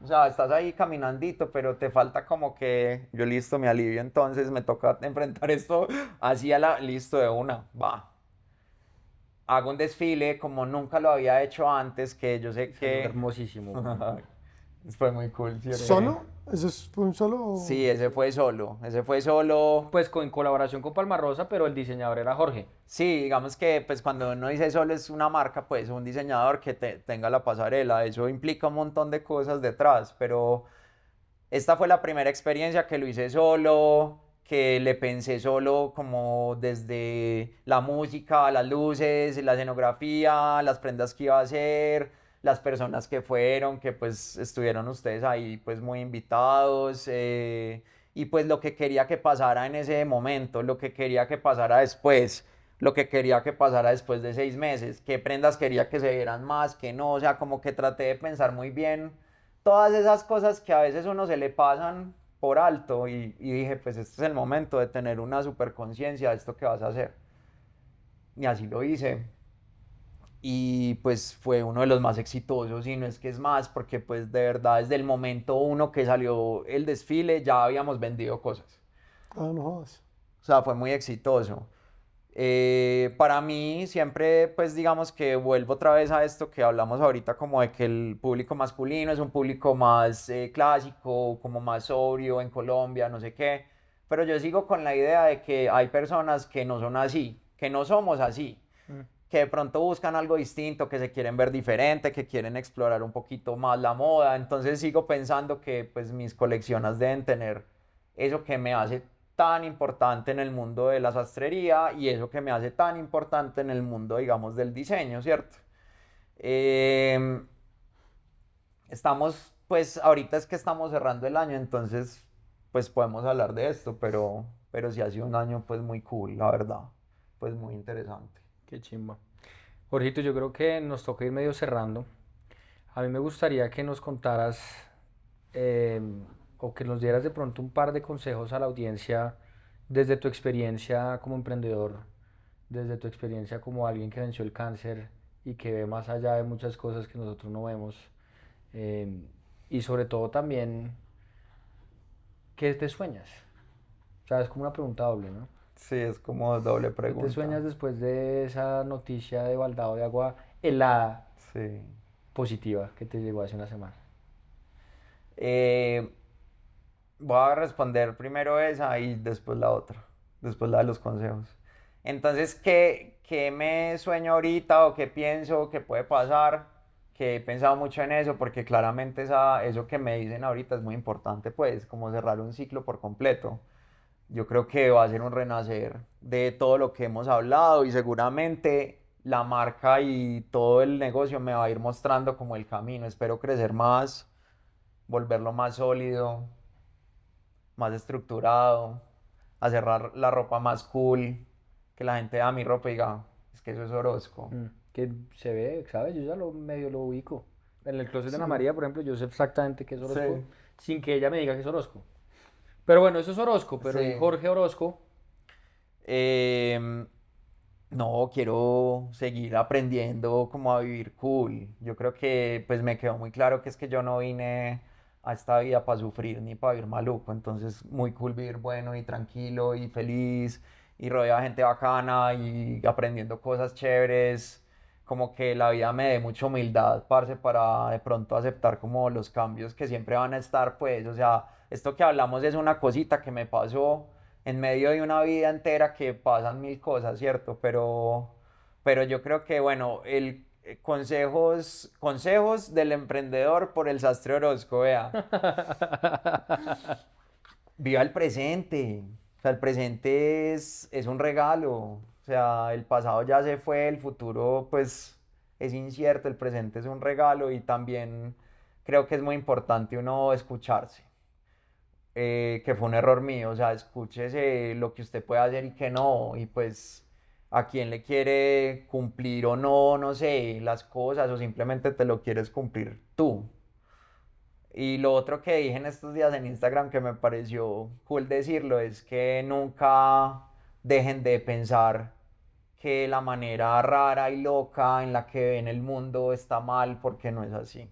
O sea, estás ahí caminandito, pero te falta como que yo listo, me alivio, entonces me toca enfrentar esto así listo de una, va. Hago un desfile como nunca lo había hecho antes, que yo sé Salió que hermosísimo, weón. fue muy cool, ¿cierto? ¿Solo? ¿Eso fue un solo? Sí, ese fue solo. Pues en colaboración con Palma Rosa, pero el diseñador era Jorge. Sí, digamos que pues cuando uno dice solo es una marca, pues un diseñador que tenga la pasarela, eso implica un montón de cosas detrás, pero esta fue la primera experiencia que lo hice solo, que le pensé solo como desde la música, las luces, la escenografía, las prendas que iba a hacer, las personas que fueron, que pues estuvieron ustedes ahí pues muy invitados, y pues lo que quería que pasara en ese momento, lo que quería que pasara después, lo que quería que pasara después de 6 meses, qué prendas quería que se vieran más, que no, o sea, como que traté de pensar muy bien todas esas cosas que a veces uno se le pasan por alto y dije, pues este es el momento de tener una super conciencia de esto que vas a hacer. Y así lo hice. Y pues fue uno de los más exitosos, y no es que es más, porque pues de verdad desde el momento uno que salió el desfile ya habíamos vendido cosas. Ah, no jodas. O sea, fue muy exitoso. Para mí siempre, pues digamos que vuelvo otra vez a esto que hablamos ahorita, como de que el público masculino es un público más clásico, como más sobrio en Colombia, no sé qué, pero yo sigo con la idea de que hay personas que no son así, que no somos así, Mm. que de pronto buscan algo distinto, que se quieren ver diferente, que quieren explorar un poquito más la moda, entonces sigo pensando que pues mis colecciones deben tener eso que me hace tan importante en el mundo de la sastrería y eso que me hace tan importante en el mundo, digamos, del diseño, ¿cierto? Eh, pues ahorita es que estamos cerrando el año, entonces pues podemos hablar de esto, pero sí ha sido un año pues muy cool, la verdad, pues muy interesante. Qué chimba. Jorgito, yo creo que nos toca ir medio cerrando. A mí me gustaría que nos contaras o que nos dieras de pronto un par de consejos a la audiencia desde tu experiencia como emprendedor desde tu experiencia como alguien que venció el cáncer y que ve más allá de muchas cosas que nosotros no vemos, y sobre todo también, ¿qué te sueñas? O sea, es como una pregunta doble, ¿no? Sí, es como doble ¿Qué pregunta. te sueñas después de esa noticia de baldado de agua helada Sí. positiva que te llegó hace una semana? Eh, Voy a responder primero esa y después la otra, después la de los consejos. Entonces, ¿qué me sueño ahorita o qué pienso que puede pasar? Que he pensado mucho en eso porque claramente eso que me dicen ahorita es muy importante, pues, como cerrar un ciclo por completo. Yo creo que va a ser un renacer de todo lo que hemos hablado y seguramente la marca y todo el negocio me va a ir mostrando como el camino. Espero crecer más, volverlo más sólido, más estructurado, hacer la ropa más cool, que la gente vea mi ropa y diga, es que eso es Orozco. Que se ve, ¿sabes? Yo ya medio lo ubico. En el closet de Ana Sí. María, por ejemplo, yo sé exactamente qué es Orozco, Sí. sin que ella me diga que es Orozco. Pero bueno, eso es Orozco, pero Sí. ¿y Jorge Orozco? Em, no, quiero seguir aprendiendo cómo a vivir cool. Yo creo que pues me quedó muy claro que es que yo no vine a esta vida para sufrir ni para vivir maluco. Entonces, muy cool vivir bueno y tranquilo y feliz y rodeado de gente bacana y aprendiendo cosas chéveres. Como que la vida me dé mucha humildad, parce, para de pronto aceptar como los cambios que siempre van a estar, pues. O sea, esto que hablamos es una cosita que me pasó en medio de una vida entera que pasan mil cosas, ¿cierto? Pero yo creo que, bueno, consejos del emprendedor por el sastre Orozco, vea. Viva el presente. O sea, el presente es un regalo. O sea, el pasado ya se fue, el futuro pues es incierto, el presente es un regalo y también creo que es muy importante uno escucharse, que fue un error mío, o sea, escúchese lo que usted puede hacer y que no, y pues a quién le quiere cumplir o no, no sé, las cosas, o simplemente te lo quieres cumplir tú. Y lo otro que dije en estos días en Instagram que me pareció cool decirlo es que nunca dejen de pensar que la manera rara y loca en la que ven el mundo está mal porque no es así.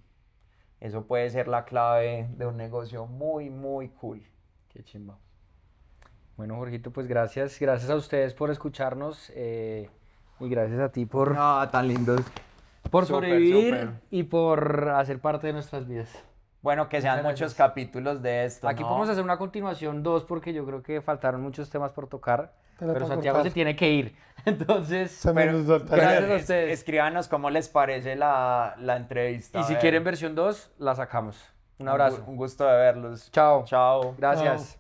Eso puede ser la clave de un negocio muy, muy cool. Qué chimba. Bueno, Jorgito, pues gracias a ustedes por escucharnos, y gracias a ti No, tan lindos. por Súper, sobrevivir súper. y por hacer parte de nuestras vidas. Bueno, que sean Muchas muchos gracias. capítulos de esto, Aquí ¿no? podemos hacer una continuación 2 porque yo creo que faltaron muchos temas por tocar, Tela pero para Santiago cortar. se tiene que ir. Entonces, Se me Pero, olvidó el pero gracias a taller. ustedes. escríbanos cómo les parece la entrevista. y a si ver. quieren versión 2, la sacamos. Un abrazo. Un gusto de verlos. Chao. Chao. Gracias.